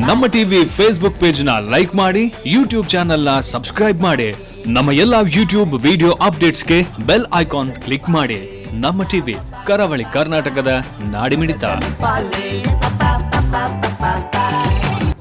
ನಮ್ಮ TV Facebook page ನ like ಮಾಡಿ, ಯೂಟ್ಯೂಬ್ ಚಾನೆಲ್ ನ ಸಬ್ಸ್ಕ್ರೈಬ್ ಮಾಡಿ, ನಮ್ಮ ಎಲ್ಲಾ ಯೂಟ್ಯೂಬ್ ವಿಡಿಯೋ ಅಪ್ಡೇಟ್ಸ್ಗೆ ಬೆಲ್ ಐಕಾನ್ ಕ್ಲಿಕ್ ಮಾಡಿ. ನಮ್ಮ ಟಿವಿ ಕರಾವಳಿ ಕರ್ನಾಟಕದ ನಾಡಿಮಿಡಿತ.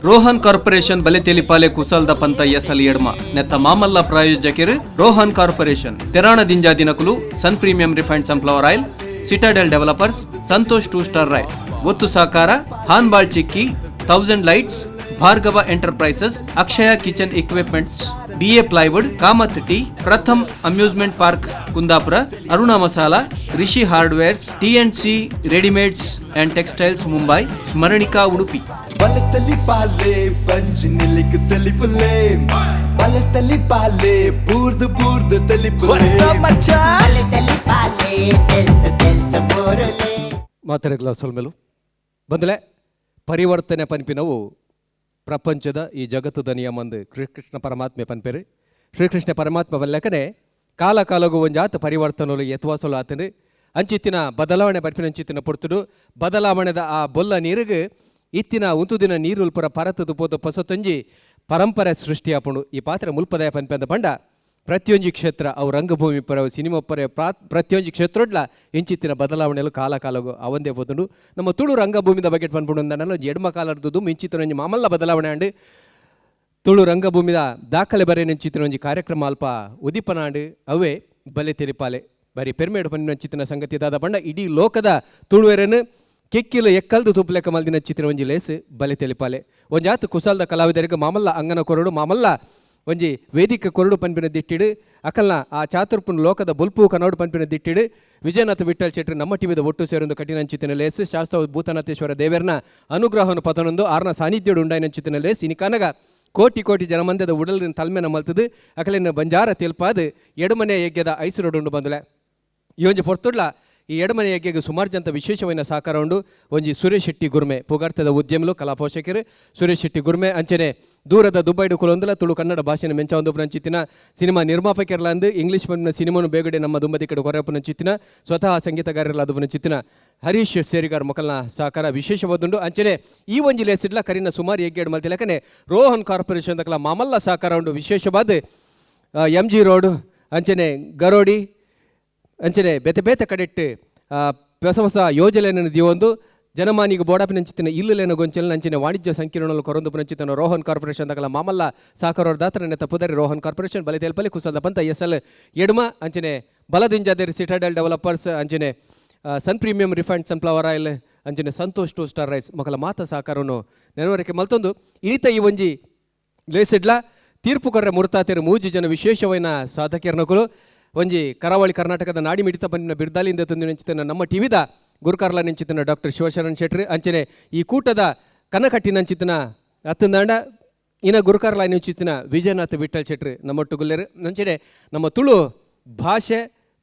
ರೋಹನ್ ಕಾರ್ಪೊರೇಷನ್ ಬಲೆ ತೆಲಿಪಾಲೆ ಕುಸಲ್ದ ಪಂತ ಎಸಲ್ ಎಡ್ಮ ನೆತ್ತ ಮಾಮಲ್ಲ ಪ್ರಾಯೋಜಕರು ರೋಹನ್ ಕಾರ್ಪೊರೇಷನ್ ತೆರಾಣ ದಿಂಜಾ ದಿನಕುಲು Sun premium refined sunflower oil, Citadel developers, Santosh 2 star rice, ಒತ್ತು ಸಾಕಾರ, ಹಾನ್ಬಾಳ್ ಚಿಕ್ಕಿ, 1000 lights, Bhargava enterprises, Akshaya kitchen equipments, BA plywood, Kamath tea, Pratham amusement park Kundapura, Aruna masala, Rishi hardwares, T&C readymades and textiles Mumbai, Smaranika Udupi. ಮಾತರೆಗಳ ಸೊಲ್ಮೆಲು ಬಂದಲೆ ಪರಿವರ್ತನೆ ಪನ್ಪಿನವು ಪ್ರಪಂಚದ ಈ ಜಗತ್ತದ ನಿಯಮಂದು ಶ್ರೀಕೃಷ್ಣ ಪರಮಾತ್ಮೆ ಪನ್ಪೇರು. ಶ್ರೀಕೃಷ್ಣ ಪರಮಾತ್ಮ ವಲ್ಲಕನೆ ಕಾಲ ಕಾಲಗೂ ಒಂಜಾತ ಪರಿವರ್ತನಲು ಯತ್ವಾಸಲು ಆತನು ಅಂಚಿತ್ತಿನ ಬದಲಾವಣೆ ಬರ್ಪಿನ ಅಂಚಿತ್ತಿನ ಪೊರ್ತುಡು ಬದಲಾವಣೆದ ಆ ಬೊಲ್ಲ ನೀರಿಗೆ ಇತ್ತಿನ ಉಂತುದಿನ ನೀರುಲ್ಪುರ ಪರತದು ಪೋದು ಪೊಸತೊಂಜಿ ಪರಂಪರೆ ಸೃಷ್ಟಿಯಾಪುಂಡು. ಈ ಪಾತ್ರ ಮುಲ್ಪದಾಯ ಪನ್ಪೆಂದ ಬಂಡ ಪ್ರತಿಯೊಂದು ಕ್ಷೇತ್ರ ಅವು ರಂಗಭೂಮಿ ಪರ ಸಿನಿಮಾ ಪರ ಪ್ರತಿಯೊಂದು ಕ್ಷೇತ್ರಡ್ಲ ಇಂಚಿತ್ತಿನ ಬದಲಾವಣೆಲು ಕಾಲ ಕಾಲಗೂ ಅವಂದೇ ಹೋದುಂಡು. ನಮ್ಮ ತುಳು ರಂಗಭೂಮಿದ ಬಗ್ಗೆ ಪನ್ಪುಂಡು ಅಂದನಲ್ಲ ಎಡ್ಮ ಕಾಲದ್ದು ಮಿಂಚಿತ್ತಿನೊಂಜಿ ಮಾಮಲ್ಲ ಬದಲಾವಣೆ ಅಂಡು ತುಳು ರಂಗಭೂಮಿದ ದಾಖಲೆ ಬರೆ ನೆಂಚಿತ್ತಿನೊಂಜಿ ಕಾರ್ಯಕ್ರಮ ಅಲ್ಪ ಉದಿಪನಾಂಡು ಅವೇ ಬಲೆ ತೆಲಿಪಾಲೆ ಬರೀ ಪೆರ್ಮೇಡು ಪನ್ನಿನ ಚಿತ್ತಿನ ಸಂಗತಿ ದಾದ ಬಂಡ ಇಡೀ ಲೋಕದ ತುಳುವೆರನ್ನು ಕೆಕ್ಕಿಲು ಎಕ್ಕಲ್ದು ತುಪ್ಪಲೆಕ್ಕ ಮಲ್ದಿನ ಚಿತ್ತಿನ ಒಂಜಿ ಲೇಸು ಬಲೆ ತೆಲಿಪಾಲೆ ಒಂಜಾತು ಕುಸಲ್ದ ಕಲಾವಿದರಿಗೆ ಮಾಮಲ್ಲ ಅಂಗನ ಕೊರಡು ಮಾಮಲ್ಲ ಒಂಜಿ ವೇದಿಕೆ ಕೊರಡು ಪನ್ಪಿನ ದಿಟ್ಟಿಡು ಅಕಲ್ನ ಆ ಚಾತುರ್ಪುನ್ ಲೋಕದ ಬುಲ್ಪು ಕನೋಡು ಪನ್ಪಿನ ದಿಟ್ಟಿಡು ವಿಜಯನಾಥ ವಿಠಲ್ ಶೆಟ್ಟಿ ನಮ್ಮ ಟಿವಿದ ಒಟ್ಟು ಸೇರೊಂದು ಕಠಿಣಂಚಿತ್ತಿನ ಲೇಸು ಶಾಸ್ತ್ರ ಭೂತನಾಥೇಶ್ವರ ದೇವರನ ಅನುಗ್ರಹವನ್ನು ಪತನೊಂದು ಆರ್ನ ಸಾನ್ನಿಧ್ಯಡು ಉಂಡಾಯಿನಂಚಿತ್ತಿನ ಲೇಸು ಇನಿಕಾನಗ ಕೋಟಿ ಕೋಟಿ ಜನಮಂದದ ಉಡಲಿನ ತಲ್ಮೆನ ಮಲ್ತದು ಅಕಲಿನ ಬಂಜಾರ ತೆಲ್ಪಾದು ಎಡಮನೆ ಯಜ್ಞದ ಐಸುರೊಡುಂಡು ಬಂದಲೆ ಈ ಒಂಜಿ ಪೊರ್ತುಡ್ಲ ಈ ಎಡಮನೆ ಯಜ್ಞಗೆ ಸುಮಾರು ಜನ ವಿಶೇಷವಾದ ಸಹಕಾರ ಉಂಡು. ಒಂಜಿ ಸುರೇಶ್ ಶೆಟ್ಟಿ ಗುರ್ಮೆ ಪುಗಾರ್ತದ ಉದ್ಯಮಲು ಕಲಾ ಪೋಷಕರು ಸುರೇಶ್ ಶೆಟ್ಟಿ ಗುರ್ಮೆ ಅಂಚನೆ ದೂರದ ದುಬೈಡು ಕುಲೊಂದಲ ತುಳು ಕನ್ನಡ ಭಾಷೆನ ಮೆಂಚ ಒಂದು ನಂಚಿತ್ತಿನ ಸಿನಿಮಾ ನಿರ್ಮಾಪಕರಲ್ಲಂದು ಇಂಗ್ಲೀಷ್ ಬಂದ ಸಿನಿಮಾನು ಬೇಗಡೆ ನಮ್ಮ ದುಂಬದಿ ಕಡೆ ಕೊರಪನ ಚಿತ್ತಿನ ಸ್ವತಃ ಸಂಗೀತಗಾರರಲ್ಲ ಅದು ಚಿತ್ತಿನ ಹರೀಶ್ ಸೇರಿಗಾರ್ ಮೊಕಲ್ನ ಸಹಕಾರ ವಿಶೇಷವಾದುಂಡು. ಅಂಚನೆ ಈ ಒಂಜಿ ಲೇಸಿಡ್ಲ ಕರಿನ ಸುಮಾರು ಯಜ್ಞ ಮಲ್ತಿಲಕನೆ ರೋಹನ್ ಕಾರ್ಪೊರೇಷನ್ ದಕಲ ಮಾಮಲ್ಲ ಸಹಕಾರ ಉಂಡು. ವಿಶೇಷವಾದ MG ರೋಡ್ ಅಂಚನೆ ಗರೋಡಿ ಅಂಚನೆ ಬೇತೆ ಬೇತೆ ಕಡೆಟ್ಟು ಹೊಸ ಹೊಸ ಯೋಜನೆಯನ್ನು ದಿವೊಂದು ಜನಮಾನಿಗೆ ಬೋಡಾಪಿನಂಚಿತ್ತಿನ ಇಲ್ಲುಲೇನ ಗೊಂಚಲ್ ಅಂಚಿನ ವಾಣಿಜ್ಯ ಸಂಕೀರ್ಣಲು ಕೊರೊಂದು ಪುನಂಚಿತನ ರೋಹನ್ ಕಾರ್ಪೊರೇಷನ್ ದಕಲ ಮಾಮಲ್ಲ ಸಾಕರೋರ ದಾತರನೆ ತಪ್ಪುದಾರಿ ರೋಹನ್ ಕಾರ್ಪೊರೇಷನ್ ಬಲೆ ತೆಲ್ಪಲ್ಲಿ ಕುಸಲ್ದ ಪಂತ SL ಎಡ್ಮ ಅಂಚನೆ ಬಲದಿಂಜಾದೇರಿ ಸಿಟಾಡೆಲ್ ಡೆವಲಪರ್ಸ್ ಅಂಚನೆ ಸನ್ ಪ್ರೀಮಿಯಂ ರಿಫೈನ್ಡ್ ಸನ್ಫ್ಲವರ್ ಆಯಿಲ್ ಅಂಚನೆ ಸಂತೋಷ್ 2 ಸ್ಟಾರ್ ರೈಸ್ ಮಕ್ಕಳ ಮಾತ ಸಹಕಾರವನ್ನು ನೆನವರಿಕೆ ಮಲ್ತೊಂದು ಇನಿತ ಈ ಒಂಜಿ ಲೇಸಿಡ್ಲ ತೀರ್ಪು ಕೊರ್ರೆ ಮುರ್ತಾತೆರು ಮೂಜಿ ಜನ ವಿಶೇಷವಾದ ಸಾಧಕರ್ನಕುಲು ಒಂಜಿ ಕರಾವಳಿ ಕರ್ನಾಟಕದ ನಾಡಿ ಮಿಡಿತ ಪನ್ನಿನ ಬಿರ್ದಾಲಿಂದ ತಂದು ನೆಂಚಿತನ ನಮ್ಮ ಟಿವಿದ ಗುರುಕಾರ್ಲ ನೆಂಚಿತನ ಡಾಕ್ಟರ್ ಶಿವಶರಣ್ ಶೆಟ್ಟಿ ಅಂಚನೆ ಈ ಕೂಟದ ಕನಕಟ್ಟಿನಂಚಿತನ ಹತ್ತಂದಾಂಡ ಇನ್ನ ಗುರುಕಾರ್ಲ ನೆಂಚಿತನ ವಿಜಯನಾಥ ವಿಠಲ್ ಶೆಟ್ಟಿ ನಮ್ಮೊಟ್ಟುಗುಲ್ಲೆರು ಅಂಚನೆ ನಮ್ಮ ತುಳು ಭಾಷೆ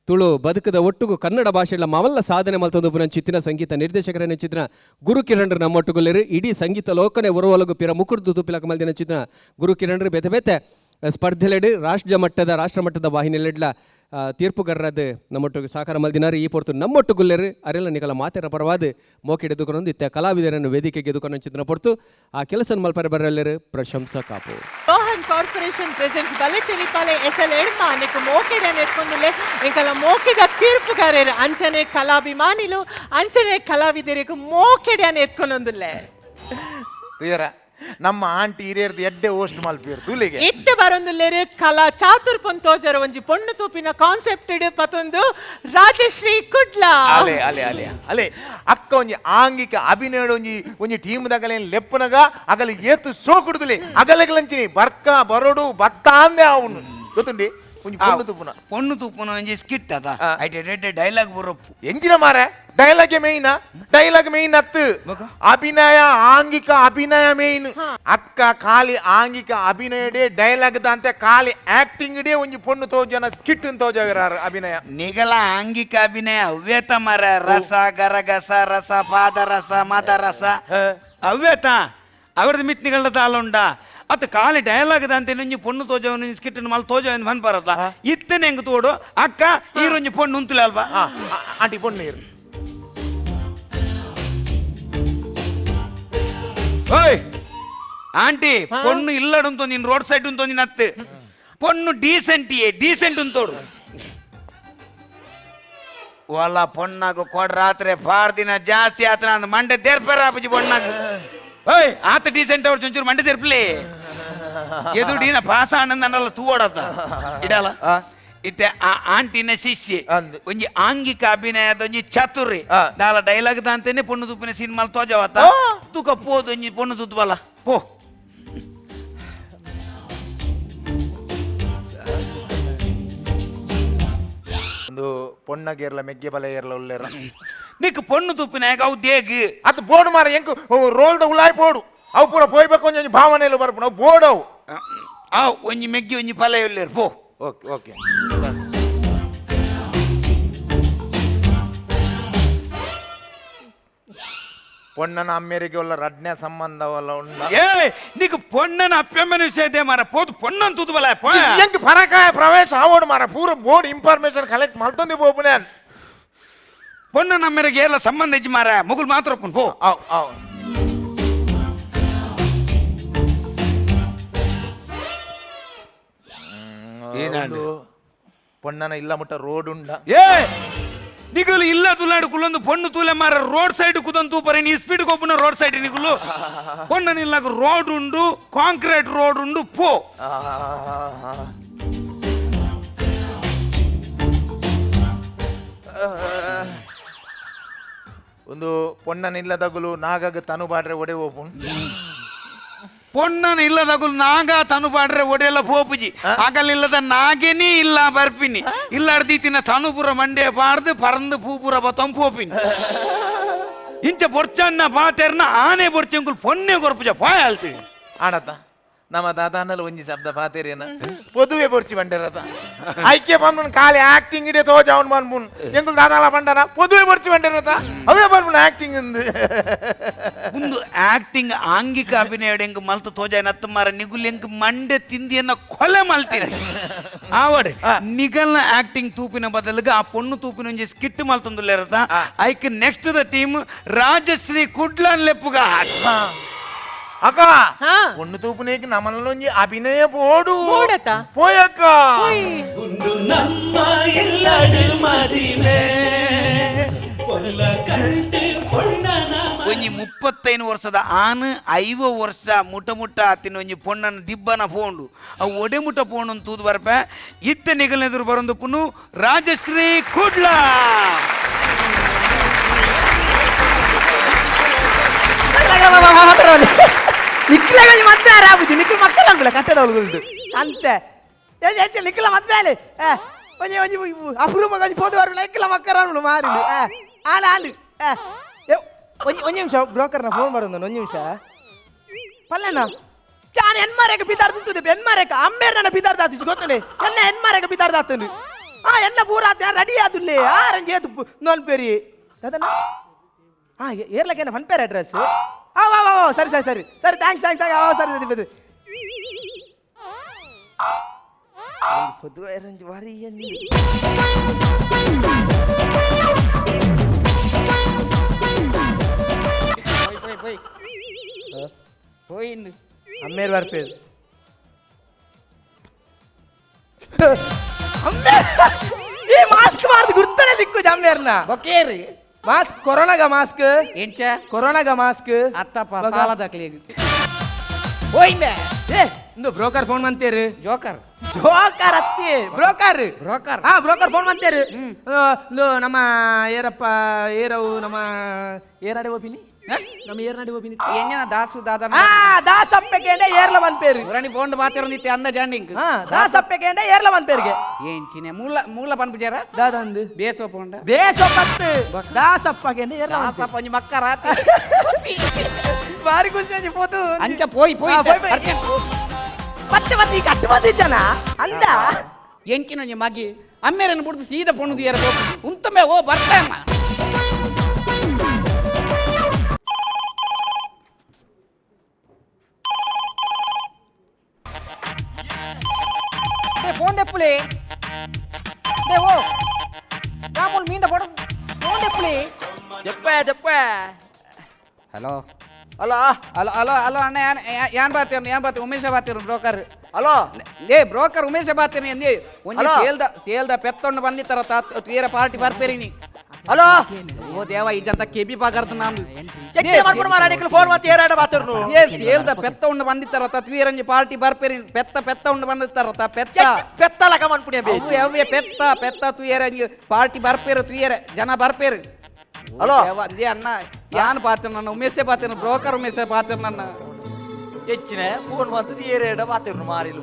ತುಳು ಬದುಕದ ಒಟ್ಟುಗು ಕನ್ನಡ ಭಾಷೆಗಳ ಮಾವಲ್ಲ ಸಾಧನೆ ಮಲ್ತೊಂದು ಪುನಂಚಿತ್ತಿನ ಸಂಗೀತ ನಿರ್ದೇಶಕರ ನೆಂಚಿತ್ತಿನ ಗುರು ಕಿರಣ್ರು ನಮ್ಮೊಟ್ಟುಗುಲ್ಲೆರು ಇಡೀ ಸಂಗೀತ ಲೋಕನೆ ಒರವಲಗು ಪಿರ ಮುಕುರ್ದು ತುಪ್ಪಿಲಕ ಮಲ್ದಿನ ನೆಂಚಿತ್ತಿನ ಗುರು ಕಿರಣ್ರು ಬೇತೆ ಬೇತೆ ಸ್ಪರ್ಧೆಲೆಡು ರಾಷ್ಟ್ರ ಮಟ್ಟದ ವಾಹಿನಿಲೆಡ್ಲ ತೀರ್ಪುಗಾರರಾದ ನಮ್ಮೊಟ್ಟಿಗೆ ಸಹಕಾರ ಮಲ್ದಿನಾರು ಈ ಪೊರ್ತು ನಮ್ಮೊಟ್ಟುಗುಲ್ಲೆರು ಅರೆಲ್ಲ ನಿಗಲ ಮಾತೆರ ಪರವಾದ ಮೋಕೆಡೆದುಕೊಂಡು ಇತ್ತ ಕಲಾವಿದರನ್ನು ವೇದಿಕೆಗೆ ಎದುಕೊಂಡು ಚಿತ್ರ ಪೊರ್ತು ಆ ಕೆಲಸ ಮಲ್ಪರ ಬರಲೆರು ಪ್ರಶಂಸಾ ಕಾಪು. ರೋಹನ್ ಕಾರ್ಪೊರೇಷನ್ ಪ್ರೆಸೆಂಟ್ಸ್ ಬಲೆ ತೆಲಿಪಾಲೆ SL ಎಡ್ಮ ಅನೇಕ ಮೋಕೆಡೆ ನೆತ್ಕೊಂಡುಲೆ ಇಂಕಲ ಮೋಕೆದ ತೀರ್ಪುಗಾರರು ಅಂಚನೆ ಕಲಾಭಿಮಾನಿಲು ಅಂಚನೆ ಕಲಾವಿದರಿಗೆ ಮೋಕೆಡೆ ನೆತ್ಕೊಂಡೊಂದುಲ್ಲೆ ನಮ್ಮ ಆಂಟಿ ಹಿರಿಯರ್ದು ಎಡ್ಡೆ ಹೋಸ್ಟ್ ಮಲ್ಪಿಯರ್ ತುಲಿಗೆ ಇತ್ತೆ ಬರೊಂದುಲ್ಲೆರು ಕಲಾ ಚಾತುರ್ ಪೊಂತೋಜರ ಒಂಜಿ ಪೊಣ್ಣು ತೂಪಿನ ಕಾನ್ಸೆಪ್ಟ್ ಇಡು ಪತೊಂದು ರಾಜಶ್ರೀ ಕುಡ್ಲ ಅಲೆ ಅಲೆ ಅಲೆ ಅಲೆ ಅಕ್ಕ ಒಂಜಿ ಆಂಗಿಕ ಅಭಿನಯ ಒಂಜಿ ಟೀಮ್ ದಗಲೆ ಲೆಪ್ಪನಗ ಅಗಲ ಏತು ಸೋಕುಡುದುಲೆ ಅಗಲಗಲಂಚಿನಿ ಬರ್ಕ ಬರೋಡು ಬತ್ತ ಅಂದೆ ಅವನು ಗೊತ್ತುಂಡಿ ಒಂಜಿ ಪೊಣ್ಣು ತೂಪುನ ಒಂಜಿ ಸ್ಕಿಟ್ ಅದ ಐಟೆ ರೆಡ್ ಡೈಲಾಗ್ ಬರೋಪ್ಪು ಎಂಜಿನ ಮಾರೆ ಡೈಲಾಗ್ ಮೇಯ್ನ್ ಅತ್ತು ಅಭಿನಯ ಆಂಗಿಕ ಅಭಿನಯ ಮೇಯ್ನ್ ಅಕ್ಕ ಖಾಲಿ ಆಂಗಿಕ ಅಭಿನಯಡೆ ಡೈಲಾಗ್ ದಂತೆ ಖಾಲಿ ಆಕ್ಟಿಂಗ್ ಡೇ ಒಂಜಿ ಪೊಣ್ಣು ತೋಜನ ಸ್ಕಿಟ್ ತೋಜಾರ ಅಭಿನಯ ನಿಗಲ ಆಂಗಿಕ ಅಭಿನಯ ಅವ್ಯತ ಮರ ರಸ ಗರಗಸ ರಸ ಪಾದರಸ ಮದರಸ ಅವ್ಯತ ಅವ್ರದ್ದು ಮಿತ್ನಿಗಳ ತಾಲುಂಡ ಅತ್ತ ಖಾಲಿ ಡೈಲಾಗ್ ದಂತೆ ಒಂಜಿ ಪೊಣ್ಣು ತೋಜವನು ಸ್ಕಿಟ್ ಮಲ್ ತೋಜವನು ಮನ್ ಬರತ್ತ ಇತ್ತನೆ ಹೆಂಗ್ ತೋಡು ಅಕ್ಕ ಈರೊಂಜಿ ಪೊಣ್ಣು ಉಂತುಲೆ ಅಲ್ವಾ ಆಂಟಿ ಪೊಣ್ಣು ఓయ్ ఆంటీ పొన్ను ఇల్లడంతో నేను రోడ్ సైడ్ ఉంతో నేను అత్తే పొన్ను డీసెంట్ ఉంతోడు వాళ్ళ పొన్నాకు కొడ రాత్రే పార్దిన ಜಾಸ್ತಿ ಆತನ ಅಂದ ಮಂಡೆ ತೆರ್ಪರ ಅಪ್ಪಜಿ పొన్నాకు ಓಯ್ ಆತ ಡೀಸೆಂಟ್ ಅವ್ರು ಚುಂಚೂರು ಮಂಡೆ ತೆರ್ಪಲಿ ಎದುಡಿನ ಪಾಸ ಆನಂದನಲ್ಲ ತೂವಡತ್ತ ಇಡಲ್ಲ ಇತ್ತೆ ಆ ಆಂಟಿನ ಶಿಷ್ಯ ಒಂಜಿ ಆಂಗಿಕ ಅಭಿನಯದ ಒಂಜಿ ಚತುರಿ ದಾಲ ಡೈಲಾಗ್ ದಾಂತೇನೆ ಪೊಣ್ಣು ತುಪ್ಪಿನ ಸಿನಿಮಾಲ್ ತೋಜವತ್ತ ತೂಕ ಪೋದು ಒಂಜಿ ಪೊಣ್ಣು ತುತ್ತಬಲ್ಲ ಪೋ ಒಂದು ಪೊಣ್ಣಗೇರ್ಲ ಮೆಗ್ಗೆ ಬಲ ಏರ್ಲ ಉಲ್ಲೇರ నీకు పొన్ను ತುಪ್ಪಿನಾಗ ಅವು ದೇಗ್ ಅದು ಬೋರ್ಡ್ ಮಾರ ಹೆಂಗ್ ರೋಲ್ದ ಉಲಾಯ್ ಬೋಡು ಅವು ಪೂರ ಪೋಯ್ಬೇಕು ಒಂಜಿ ಭಾವನೆಯಲ್ಲಿ ಬರ್ಪು ನಾವು ಬೋರ್ಡ್ ಅವು ಒಂಜಿ ಮೆಗ್ಗಿ ಒಂಜಿ ಫಲ ಎಲ್ಲೇರು ಪೋ ಓಕೆ ಓಕೆ పొన్నన అమ్మేరికి వల్ల రడ్నే సంబంధ వల్ల ఉండ ఏ నీకు పొన్నన అప్యమ్మన విషయదే మార పోదు పొన్నన తుదుబల పో ಎಂಕ್ ಪರಕಾಯ ಪ್ರವೇಶ ಆವೋಡು ಮಾರ ಪೂರ ಬೋರ್ಡ್ ಇನ್ಫಾರ್ಮೇಶನ್ ಕಲೆಕ್ಟ್ ಮಾಡ್ತಂದಿ ಬೋಪುನೆ పొన్నన అమ్మేరికి ಎಲ್ಲ ಸಂಬಂಧ ಇಜ್ಜಿ ಮಾರ ಮುಗುಲ್ ಮಾತ್ರ ಒಪ್ಪನ್ ಪೋ ಅವ್ ಅವ್ ಏನಾಂಡು పొన్నన ಇಲ್ಲ ಮುಟ್ಟ ರೋಡ್ ಉಂಡ ఏ ನಿಗುಲು ಇಲ್ಲ ತುಲಾಡು ಕುಲ್ಲೊಂದು ಪೊಣ್ಣು ತೂಲೆ ಮಾರ ರೋಡ್ ಸೈಡ್ ಕುದನ್ ತೂಪರೆ ನೀ ಸ್ಪೀಡ್ ಕೊಪ್ಪುನ ರೋಡ್ ಸೈಡ್ ನಿಗುಲು ಪೊಣ್ಣನ ಇಲ್ಲಾಗ ರೋಡ್ ಉಂಡು ಕಾಂಕ್ರೀಟ್ ರೋಡ್ ಉಂಡು ಪೋ ಒಂದು పొన్ననిల్లదగులు నాగగ తను బాడ్ರೆ ಒಡೆ ಓಪುನ್ పొన్నన ఇల్లదగులు నాగా తను పాడ్ರೆ ಒಡೆಲ್ಲ ಪೋಪುಜಿ ಆಗಲಿಲ್ಲದ ನಾಗೇನಿ ಇಲ್ಲ ಬರ್ಪಿನಿ ಇಲ್ಲಾಡ್ದೀತಿನ ತನುಪುರ ಮಂಡೆ ಪಾಡ್ದು ಪರಂದು ಪೂಪುರ ಬತ್ತಂ ಪೋಪಿನಿ ಇಂಚ ಬೊರ್ಚನ್ನ ಪಾತೆರ್ನ ಆನೆ ಬೊರ್ಚಂಗುಲ್ ಪೊನ್ನೆ ಕೊರ್ಪುಜ ಪಾಯ ಅಲ್ತಿ ಆಡತ್ತ ನಮ್ಮ ದಾದಾನಲ್ಲಿ ಒಂಜಿ ಶಬ್ದ ಪಾತೇರಿಯನ ಪೊದುವೆ ಬೊರ್ಚಿ ಬಂಡಿರತ ಐಕ್ಯ ಪನ್ಮನ್ ಖಾಲಿ ಆಕ್ಟಿಂಗ್ ಇಡೆ ತೋಜ ಅವನ್ ಪನ್ಮುನ್ ಎಂಗುಲ್ ದಾದಾಲ ಬಂಡನ ಪೊದುವೆ ಬೊರ್ಚಿ ಬಂಡಿರತ ಅವೇ ಪನ್ಮನ್ ಆಕ್ಟಿಂಗ್ ಇಂದು ಮುಂದು ಆಕ್ಟಿಂಗ್ ಆಂಗಿಕ ಅಭಿನಯ ಎಂಗ್ ಮಲ್ತು ತೋಜ ನತ್ತ ಮಾರ ನಿಗುಲ್ ಎಂಗ್ ಮಂಡೆ ತಿಂದಿಯನ್ನ ಕೊಲೆ ಮಲ್ತೀನಿ ಆವಡೆ ನಿಗಲ್ನ ಆಕ್ಟಿಂಗ್ ತೂಪಿನ ಬದಲಿಗೆ ಆ ಪೊಣ್ಣು ತೂಪಿನ ಒಂಜಿ ಸ್ಕಿಟ್ ಮಲ್ತೊಂದುಲ್ಲೇರತ ಐಕ್ ನೆಕ್ಸ್ಟ್ ದ ಟೀಮ್ ರಾಜಶ್ರೀ ಕುಡ್ಲನ್ ಲೆಪ್ಪುಗ ಅಕ್ಕ ಒಂದು ತೂಪುನೇకి ನಮ್ಮಲ್ಲೊಂಜಿ ಅಭಿನಯ ಬೋಡು ಬೋಡತ ಪೋಯಕ್ಕ ಗುಂಡು ನಮ್ಮ ಎಲ್ಲಡು ಮದಿಮೆ ಪೊಲ್ಲ ಕಂಟೆ ಪೊಣ್ಣನ ಒಂಜಿ 35 ವರ್ಷದ ಆನು 5 ವರ್ಷ ಮುಟ್ಟ ಆತಿನ ಒಂಜಿ ಪೊಣ್ಣನ ದಿಬ್ಬನ ಪೋಂಡು ಅವು ಒಡೆ ಮುಟ್ಟ ಪೋಂಡು ತೂದು ಬರ್ಪೆ ಇತ್ತ ನಿಗಲ್ನೆದುರು ಬರೊಂದು ಪುನು ರಾಜಶ್ರೀ ಕುಡ್ಲ ನಿಕ್ಲ ಮತ್ತೆ ಆರಾಬುಜಿ ನಿಕ್ಲ ಮಕ್ಕಳ ಅಂಗುಲ ಕಟ್ಟದವಳುಗಳುಂಟು ಅಂತೆ ನಿಕ್ಲ ಮತ್ತೆ ಒಂಜಿ ಒಂಜಿ ಅಪರೂಪ ಒಂಜಿ ಪೋದು ಬರಲ್ಲ ನಿಕ್ಲ ಮಕ್ಕಳ ಅಂಗುಲು ಮಾರಿಲು ಆಂಡು ಆಂಡು ಒಂಜಿ ನಿಮಿಷ ಬ್ರೋಕರ್ನ ಫೋನ್ ಮಾಡೋದು ಒಂದು ನಿಮಿಷ ಪಲ್ಲೆನ ನಾನು ಹೆಣ್ಮಾರೇಕ ಬಿದ್ದಾಡ್ತಿದ್ದೆ ಹೆಣ್ಮಾರೇಕ ಅಮ್ಮೇರ್ನ ಬಿದ್ದಾಡ್ದಾತಿದ್ದು ಗೊತ್ತಲೇ ಎನ್ನ ಹೆಣ್ಮಾರೇಕ ಬಿದ್ದಾಡ್ದಾತನು ಎನ್ನ ಪೂರ ರೆಡಿ ಆದುಲ್ಲೇ ರಂಜಿ ಏತು ನೋನ್ ಪೇರಿ ಅದನ್ನ ಏರ್ಲಕ್ಕೆ ಫನ್ ಪೇರ್ ಅಡ್ರೆಸ್ ಸರಿ ಸರಿ ಸರಿ ಸರಿ ಥ್ಯಾಂಕ್ಸ್ ಸರಿ ಸರಿ పొద్దువే రంజు వారి పోయింది అమ్మేరు వారి పేరు ఈ మాస్క్ మారదు గుర్తనే దిక్కు అమ్మేరున ಬೊಕ್ಕೇರಿ ಮಾಸ್ಕ್ ಕೊರೋನಾಗ ಮಾಸ್ಕ್ ಎಂಚ ಕೊರೋನಾಗ ಮಾಸ್ಕ್ ಅತ್ತಪ್ಪ ಸಾಲ ದಾಖಲೆ ಹೋಯ್ಮೆ ಏ ಇಂದು ಬ್ರೋಕರ್ ಫೋನ್ ಮಂತೇರು ಜೋಕರ್ ಜೋಕರ್ ಅತ್ತಿ ಬ್ರೋಕರ್ ಬ್ರೋಕರ್ ಬ್ರೋಕರ್ ಫೋನ್ ಮಂತೇರು ನಮ್ಮ ಏರಪ್ಪ ಏರವು ನಮ್ಮ ಏರಾಡೆ ಓಪಿನಿ ನಮ್ಮ ಏರ್ನಾಡಿ ಓಪಿನಿ ಎಂಜನ ದಾಸು ದಾದನ ದಾಸಪ್ಪೆಗೆ ಏರ್ಲ ಒಂದ್ ಪೇರು ಉರಣಿ ಬೋಂಡ್ ಬಾತಿರೋ ನಿತ್ಯ ಅಂದ ಜಾಂಡಿಂಗ್ ದಾಸಪ್ಪೆಗೆ ಏರ್ಲ ಒಂದ್ ಪೇರ್ಗೆ ಏಂಚಿನೆ ಮೂಲ ಮೂಲ ಪನ್ಪುಜಾರ ದಾದಂದು ಬೇಸೋ ಪೋಂಡ ಬೇಸೊಪ್ಪತ್ತು ದಾಸಪ್ಪಗೆ ಏರ್ಲ ಒಂದ್ ದಾಸಪ್ಪ ಒಂಜಿ ಮಕ್ಕರ ಬಾರಿ ಖುಷಿ ಹೋತು ಅಂಚ ಪೋಯ್ ಪೋಯ್ ಮತ್ತೆ ಮತ್ತೆ ಈಗ ಅಷ್ಟು ಮಂದಿ ಜನ ಅಂದ ಎಂಚಿನ ಒಂಜಿ ಮಗಿ ಅಮ್ಮೇರನ್ನು ಬಿಡ್ದು ಸೀದಾ ಪೊಣ್ಣದು ಏರ ಉಂತಮೆ ಓ ಬರ್ತಮ್ಮ ఫోన్ తెప్పులే ఓ రాములు మీద పడు ఫోన్ తెప్పులే చెప్పా hello hello hello hello hello ಅಣ್ಣ ಯಾನ್ ಬಾತೀರ ಉಮೇಶ ಬಾತೀರ ಬ್ರೋಕರ್ ಹಲೋ ಏ ಬ್ರೋಕರ್ ಉಮೇಶ ಬಾತೀರಿ ಅಂದಿ ಒಂಜಿ ಸೇಲ್ದ ಪೆತ್ತೊಂಡು ಬಂದಿತ್ತಾರ ತೀರ ಪಾರ್ಟಿ ಬರ್ಪೇರಿನಿ ಹಲೋ ಓ ದೇವ ಇಜಂತ ಕೆಬಿ ಪಾಕರ್ತ ನಾನು ಮಾಡ್ಕೊಂಡು ಮಾರ ನಿಖಿಲ್ ಫೋನ್ ಮತ್ತೆ ಏರಾಡ ಮಾತಾಡ್ನು ಏ ಸೇಲ್ದ ಪೆತ್ತ ಉಂಡು ಬಂದಿತ್ತಾರ ತೀರಂಜಿ ಪಾರ್ಟಿ ಬರ್ಪೇರಿ ಪೆತ್ತ ಉಂಡು ಬಂದಿತ್ತಾರ ಪೆತ್ತ ಲಕ ಮನ್ಪುಣೆ ಅವ್ವೆ ಪೆತ್ತ ತುಯರಂಜಿ ಪಾರ್ಟಿ ಬರ್ಪೇರು ತುಯರ ಜನ ಬರ್ಪೇರು ಹಲೋ ಅಂದೇ ಅಣ್ಣ ಯಾನ್ ಪಾತ್ರ ನನ್ನ ಉಮೇಶೆ ಪಾತ್ರ ಬ್ರೋಕರ್ ಉಮೇಶೆ ಪಾತ್ರ ನನ್ನ ಹೆಚ್ಚಿನ ಫೋನ್ ಬಂತದ್ದು ಏರಾಡ ಮಾತಾಡ್ನು ಮಾರಿಲ್ಲ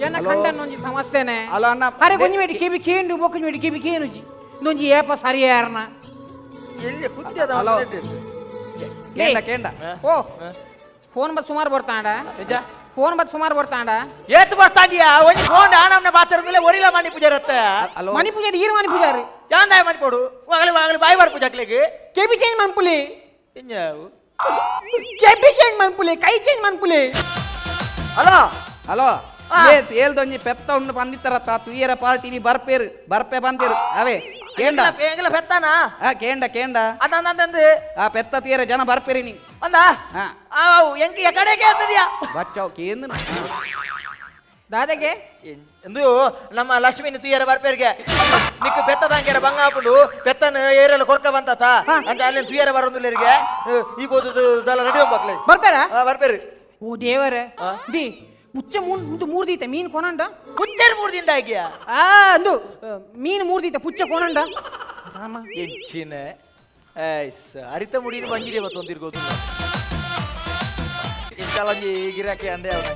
ಎನ್ನ ಖಂಡನೊಂಜಿ ಸಮಸ್ಯೆನೆ ಅಲ್ಲ ಅಣ್ಣ ಅರೆ ಕೊಂಚ ವೇಟಿ ಕಿಬಿ ಕೇಂಡು ಬೊಕ್ಕಂಚ ವೇಟಿ ಕಿಬಿ ಕೇನುಜಿ ನೊಂಜಿ ಏಪ ಸರಿಯಾರ್ನ ಎಲ್ಲಿ ಕುದ್ಯದ ಹಲೋ ಕೇಂಡ ಓ ಫೋನ್ ಬತ್ ಸುಮಾರು ಬರ್ತಾಂಡ ಫೋನ್ ಬತ್ ಸುಮಾರು ಬರ್ತಾಂಡ ಏತ್ ಬರ್ತಾಂಡಿಯಾ ಒಂಜಿ ಫೋನ್ ಆನಮ್ನೆ ಮಾತಾಡ್ಮೇಲೆ ಒರಿಲ ಮನಿ ಪೂಜೆ ಇರುತ್ತೆ ಮನಿ ಪೂಜೆ ಈರು ಮನಿ ಪೂಜಾರಿ ಯಾಂದಾಯ ಮನಿ ಪೋಡು ಆಗಲಿ ಬಾಯಿ ಬಾರ್ ಪೂಜಾಕ್ಲಿಗೆ ಕೆಬಿ ಚೇಂಜ್ ಮನ್ಪುಲಿ ಇಂಜಾವು ಕೆಬಿ ಚೇಂಜ್ ಮನ್ಪುಲಿ ಕೈ ಚೇಂಜ್ ಮನ್ಪುಲಿ ಹಲೋ ಹಲೋ ಏಲ್ದೊಂಜಿ ಪೆತ್ತ ಉಂಡು ಬಂದಿತ್ತಾರ ತುಯರ ಪಾರ್ಟಿ ಬರ್ಪೆ ಬಂದಿರು ಅವೇ ಕೇಂಡ ಎಂಗಲ ಪೆತ್ತಾನ ಕೇಂಡ ಅದಂದಂದು ಆ ಪೆತ್ತ ತುಯರ ಜನ ಬರ್ಪೇರಿ ನೀ ಅಂದ ಎಂಕಿ ಎಕಡೆಗೆ ಅಂತದ್ಯಾ ಬಚ್ಚಾವ್ ಕೇಂದ್ರ ದಾದಗೆ ಎಂದು ನಮ್ಮ ಲಕ್ಷ್ಮಿನ ತುಯ್ಯರ ಬರ್ಪೇರಿಗೆ ನಿಕ್ಕು ಪೆತ್ತದಂಗೆರ ಬಂಗ ಹಾಕೊಂಡು ಪೆತ್ತನ ಏರೆಲ್ಲ ಕೊರ್ಕ ಬಂತತ ಅಂತ ಅಲ್ಲಿ ತುಯ್ಯರ ಬರೋದಿಲ್ಲರಿಗೆ ಈಗ ಓದುದು ದಲ ರೆಡಿ ಹೋಗ್ಬೇಕಲ್ಲ ಬರ್ತಾರ ಬರ್ಪೇರಿ ಓ ದೇವರ ದಿ ಉಚ್ಚ ಮೂರ್ ದೀತೆ ಮೀನ್ ಕೊನಂಡ ಹುಚ್ಚರ್ ಮೂರ್ದಿಂದ ಆಗ್ಯಾ ಅಂದು ಮೀನ್ ಮೂರ್ ದೀತೆ ಪುಚ್ಚ ಕೊನಂಡ ರಾಮ ಹೆಚ್ಚಿನ ಅರಿತ ಮುಡಿನ ಬಂದಿದೆ ಇವತ್ತು ಒಂದಿರ್ಗೋದು ಇಂತಲಂಜಿ ಗಿರಾಕಿ ಅಂದೆ ಅವನ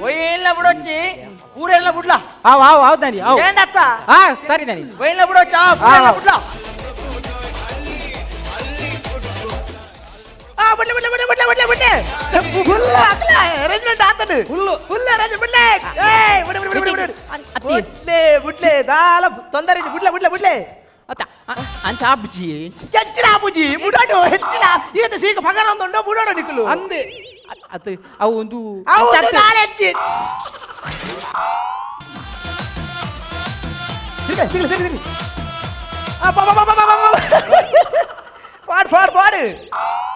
ಒಯ್ಯೆಲ್ಲ ಬಿಡೊಚ್ಚಿ ಊರೆಲ್ಲ ಬಿಡ್ಲಾ ಹಾವ್ ದಾನಿ ಏನತ್ತ ಸರಿ ದಾನಿ ಒಯ್ಯೆಲ್ಲ ಬಿಡೊಚ್ಚ ಬಿಡ್ಲಾ ಅರೇಂಜ್ಮೆಂಟ್ ಆತದು ಫುಲ್ ಅರೇಂಜ್ಮೆಂಟ್ ಬಿಡ್ಲೆ ದಾಲ ತೊಂದರೆ ಬಿಡ್ಲೆ ಅತ್ತ ಅಂಚ ಆಬ್ಜಿ ಹೆಚ್ಚಿನ ಬುಜಿ ಬುಡಾಡು ಹೆಚ್ಚಿನ ಇವತ್ತು ಸೀಗ ಪಗಾರ ಒಂದುಂಟು ಬುಡಾಡು ನಿಕ್ಕಲು ಅಂದೆ ಅತ್ತ ಅವು ಒಂದು ಹೆಚ್ಚಿ ಪಾಡು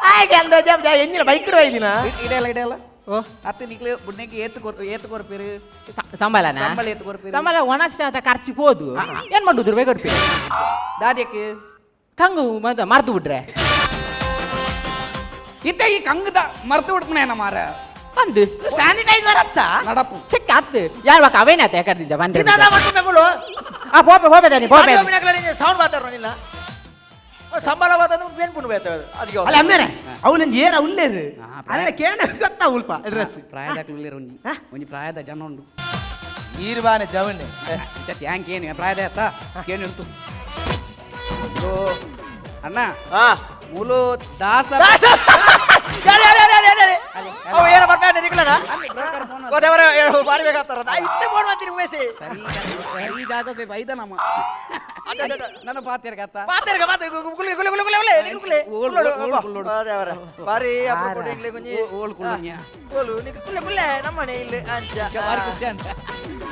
ಆಯ್ಕೆ ಅಂದ ಎಂಜಿನ ಬೈಕ್ ಇದಿನ ಇಡೆಯಲ್ಲ ಓ ಅತ್ತ ನಿಕ್ಲೆ ಬುಡ್ನೆಗೆ ಏತು ಕೊರ್ಪೇರು ಸಂಬಳನ ಸಂಬಳ ಏತು ಕೊರ್ಪೇರು ಸಂಬಳ ಒಣಸ ಖರ್ಚು ಹೋದು ಏನ್ ಮಾಡುದು ಬೇಗ ಕೊಡ್ತೀವಿ ದಾದ್ಯಕ್ಕೆ ಕಂಗು ಮರ್ತು ಬಿಟ್ರೆ ಇತ್ತ ಈ ಕಂಗದ ಮರ್ತು ಬಿಡ್ತಾನೆ ಮಾರ ಅಂದು ಸ್ಯಾನಿಟೈಸರ್ ಅಂತ ನಡಪ್ಪು ಚೆಕ್ ಆತ್ ಯಾರು ಬಾಕ ಅವೇನಾತ ಯಾಕಂದಿದ್ದ ಬಂದ್ರೆ ಇದಾದ ಮಾಡ್ಕೊಂಡು ಬೆಂಗಳು ಹೋಪೆ ದಾನಿ ಹೋಪೆ ಸೌಂಡ್ ಮಾತಾಡೋ ನಿಲ್ಲ ಸಂಬಳ ಮಾತಾಡ ಬೇನ್ ಪುಣ್ಯ ಅದಕ್ಕೆ ಅಲ್ಲ ಅಮ್ಮೇನೆ ಅವನ ಏರ ಉಲ್ಲೇರು ಅಲ್ಲ ಕೇಣ ಗೊತ್ತಾ ಉಲ್ಪ ಪ್ರಾಯದ ಒಂಜಿ ಪ್ರಾಯದ ಜನ ಉಂಡು ಈರ್ವಾನೆ ಜವಣ್ಣೆ ಹ್ಯಾಂಗ್ ಏನು ಪ್ರಾಯದ ಆತ ಏನು ಉಂಟು ಅಣ್ಣ ಮೂಲು ದಾಸ ಅವ ಏನ ಬರ್ಬೇಡ ನಿಕ್ಲನ ದೇವರ ಬಾರಿ ಬೇಕಾಗ್ತಾರ ನಾ ಇತ್ತೆ ಫೋನ್ ಮಾಡ್ತೀನಿ ಉಮೇಶಿ ಈ ಜಾಗಕ್ಕೆ ಬೈದ ನಮ್ಮ ನನ್ನ ಪಾತ್ಯರ್ಗೆ ಆತ ಪಾತೆರ್ಗ ಮಾತೆ ಗುಲಿ ಗುಲಿ ಗುಲಿ ಗುಲಿ ನಿಕ್ಲೆ ದೇವರ ಬಾರಿ ಅಪ್ಪ ನಿಕ್ಲೆ ಗುಂಜಿ ಓಲ್ ಕುಳ್ಳುನ್ಯ ಓಲು ನಿಕ್ ಕುಲ್ಲೆ ಕುಲ್ಲೆ ನಮ್ಮನೆ ಇಲ್ಲಿ ಅಂಚ ಬಾರಿ ಖುಷಿ ಅಂತ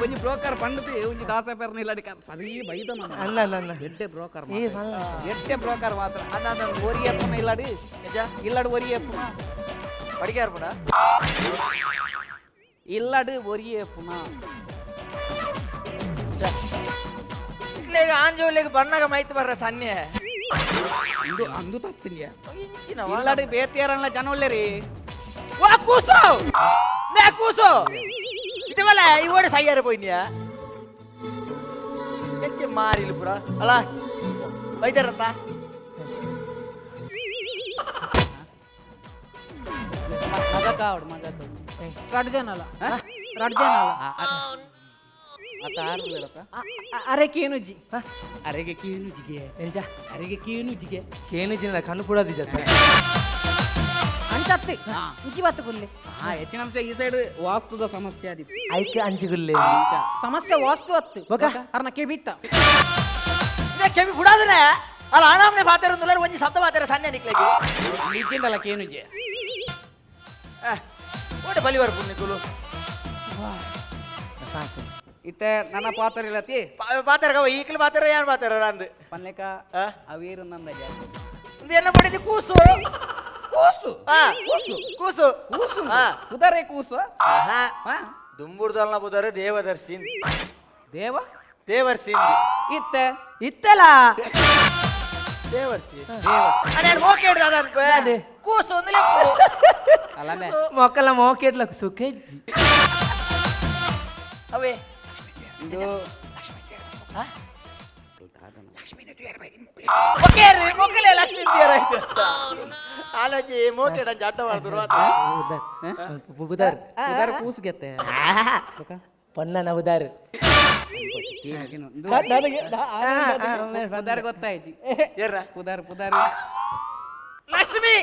ಒಂಜಿ ಬ್ರೋಕರ್ ಪಂಡತಿ ಒಂಜಿ ದಾಸ ಪೇರ್ನ ಇಲ್ಲಡಿ ಸರಿ ಬೈದ ನಮ್ಮ ಅಲ್ಲ ಎಡ್ಡೆ ಬ್ರೋಕರ್ ಎಡ್ಡೆ ಬ್ರೋಕರ್ ಮಾತ್ರ ಅನ್ನ ಒರಿಯಪ್ಪನ ಇಲ್ಲಡಿ ಇಲ್ಲಡು ಒರಿಯಪ್ಪನ படிக்க இருப்படா இல்லடு ஒரியே புனா ಇಟ್ಲೇಗ ಆಂಜೋಲೆಗೆ ಬಣ್ಣಗ ಮೈತ್ ಬರ್ರ ಸನ್ನೆ ಅಂದು ಅಂದು ತತ್ತಿಲ್ಯ ಇಲ್ಲಡು ಬೇತಿಯಾರಲ್ಲ ಜನ ಒಳ್ಳೆರಿ ವಾ ಕೂಸು ನೇ ಕೂಸು ಇದವಲ್ಲ ಈ ಓಡಿ ಸಯ್ಯಾರ போய்னியா ಎಚ್ಚೆ ಮಾರಿಲ್ಲ ಪುರ ಅಲ್ಲ ಬೈದರತ್ತ ಮಗಕಾವಡ್ ಮಗಕ ರಡ್ಜನಲ್ಲ ಅತ್ತ ಆರು ಹೇಳತ್ತ ಅರೆ ಕೇನುಜಿ ಅರೆಗೆ ಕೀನು ಜಿಗೆ ಎಂಜ ಅರೆಗೆ ಕೀನು ಜಿಗೆ ಕೇನಿಜಿನ ಕಣ್ಣು ಕೂಡ ದಿಜತ್ತೆ ಅಂಚತ್ತೆ ಉಜಿ ಬತ್ತ ಕುಲ್ಲೆ ಹೆಚ್ಚಿನ ಅಂಶ ಈ ಸೈಡ್ ವಾಸ್ತುದ ಸಮಸ್ಯೆ ಆದಿ ಐಕೆ ಅಂಚಿಗುಲ್ಲೆ ಸಮಸ್ಯೆ ವಾಸ್ತು ಅತ್ತು ಅರ್ನ ಕೆಬಿತ್ತ ಇದೇ ಕೆವಿ ಗುಡಾದನೆ ಅಲ್ಲ ಆನಾಮನೆ ಮಾತಾಡೋದಿಲ್ಲ ಒಂಜಿ ಶಬ್ದ ಮಾತಾಡ ಸನ್ನೆ ನಿಕ್ಲೆಗೆ ನಿಜಿಂದಲ್ಲ ಕೇನುಜೆ ಓಡೆ ಬಲಿವರ್ ಪುಣ್ಯ ತುಳು ಇತ್ತೆ ನನ್ನ ಪಾತ್ರ ಇಲ್ಲತಿ ಪಾತ್ರ ಈಗಲೂ ಪಾತ್ರ ಏನು ಪಾತ್ರ ಅಂದು ಪನ್ಲೆಕ ಅವೇರು ನಂದ ಏನು ಮಾಡಿದ್ವಿ ಕೂಸು ಕೂಸು ಕೂಸು ಕೂಸು ಕೂಸು ಹಾ. ಉದರೆ ಕೂಸು ಆಹಾ. ಹಾ? ದುಂಬುರ್ದಲ್ನ ಬುದರೆ ದೇವದರ್ಶಿನ್ ದೇವ ದೇವರ್ಸಿನ್ ಇತ್ತೆ ಇತ್ತಲ್ಲ ದೇವರ್ಸಿ ದೇವ ನಾನು ಮೋಕೆ ಹಿಡ್ದ ಕೂಸು ಅಂದ್ರೆ ಅಲ್ಲನೆ ಮೊಕ್ಕಲ ಮೋಕೆ ಇಡ್ಲಕ್ ಸುಖಜ್ಜಿ ಅವೇ ಇದು ಮೊಕ್ಕಲೆ ಲಕ್ಷ್ಮೀ ದೇವರ ಆಲೋಚಿ ಮೋಕೆ ಜಡ್ಡ ಮಾಡಿದ್ರು ಉದರ್ ಕೂಸು ಗೆತ್ತೆ ಪೊನ್ನ ಉದಾರ್ ಪುದಾರ್ ಗೊತ್ತಾಯ್ತು ಏರ್ರ ಪುದಾರ್ ಪುದಾರ್ ಲಕ್ಷ್ಮಿ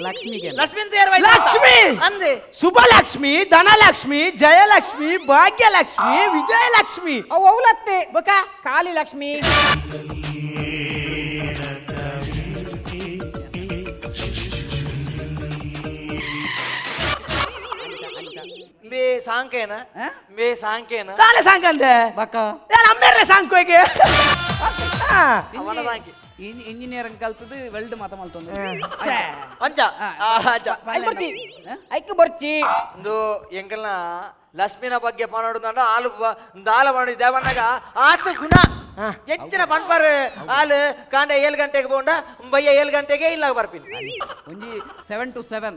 ಲಕ್ಷ್ಮಿಗೆ ಲಕ್ಷ್ಮೀ ದೇವರ ಲಕ್ಷ್ಮಿ ಅಂದೆ ಶುಭಲಕ್ಷ್ಮಿ ಧನಲಕ್ಷ್ಮಿ ಜಯಲಕ್ಷ್ಮಿ ಭಾಗ್ಯಲಕ್ಷ್ಮಿ ವಿಜಯಲಕ್ಷ್ಮಿ ಅವು ಅವಲತ್ತೆ ಬಕ ಕಾಳಿ ಲಕ್ಷ್ಮಿ ಬೇ ಸಾಂಕೇನ ಬೇ ಸಾಂಕೇನ ನಾಳೆ ಸಾಂಕಂದೆ ಬಕ್ಕ ಅಮ್ಮೇರೆ ಸಾಂಕೋಗೆ ಅವನ ಸಾಂಕಿ ಇಂಜಿನಿಯರಿಂಗ್ ಕಲ್ತದ್ದು ವೆಲ್ಡ್ ಮಾತ ಮಲ್ತೊಂದು ಅಂಚ ಐಕ್ ಬರ್ಚಿ ಒಂದು ಎಂಕಲ್ನ ಲಕ್ಷ್ಮಿನ ಬಗ್ಗೆ ಪನೋಡುದಂಡ ಹಾಲು ದಾಲ ಮಾಡಿ ದೇವಣ್ಣಗ ಆತು ಗುಣ ಹೆಚ್ಚಿನ ಪನ್ಪರ್ ಹಾಲು ಕಾಂಡ 7 ಗಂಟೆಗೆ ಬೋಂಡ ಬಯ್ಯ 7 ಗಂಟೆಗೆ ಇಲ್ಲ ಬರ್ಪಿನಿ ಒಂಜಿ 7 to 7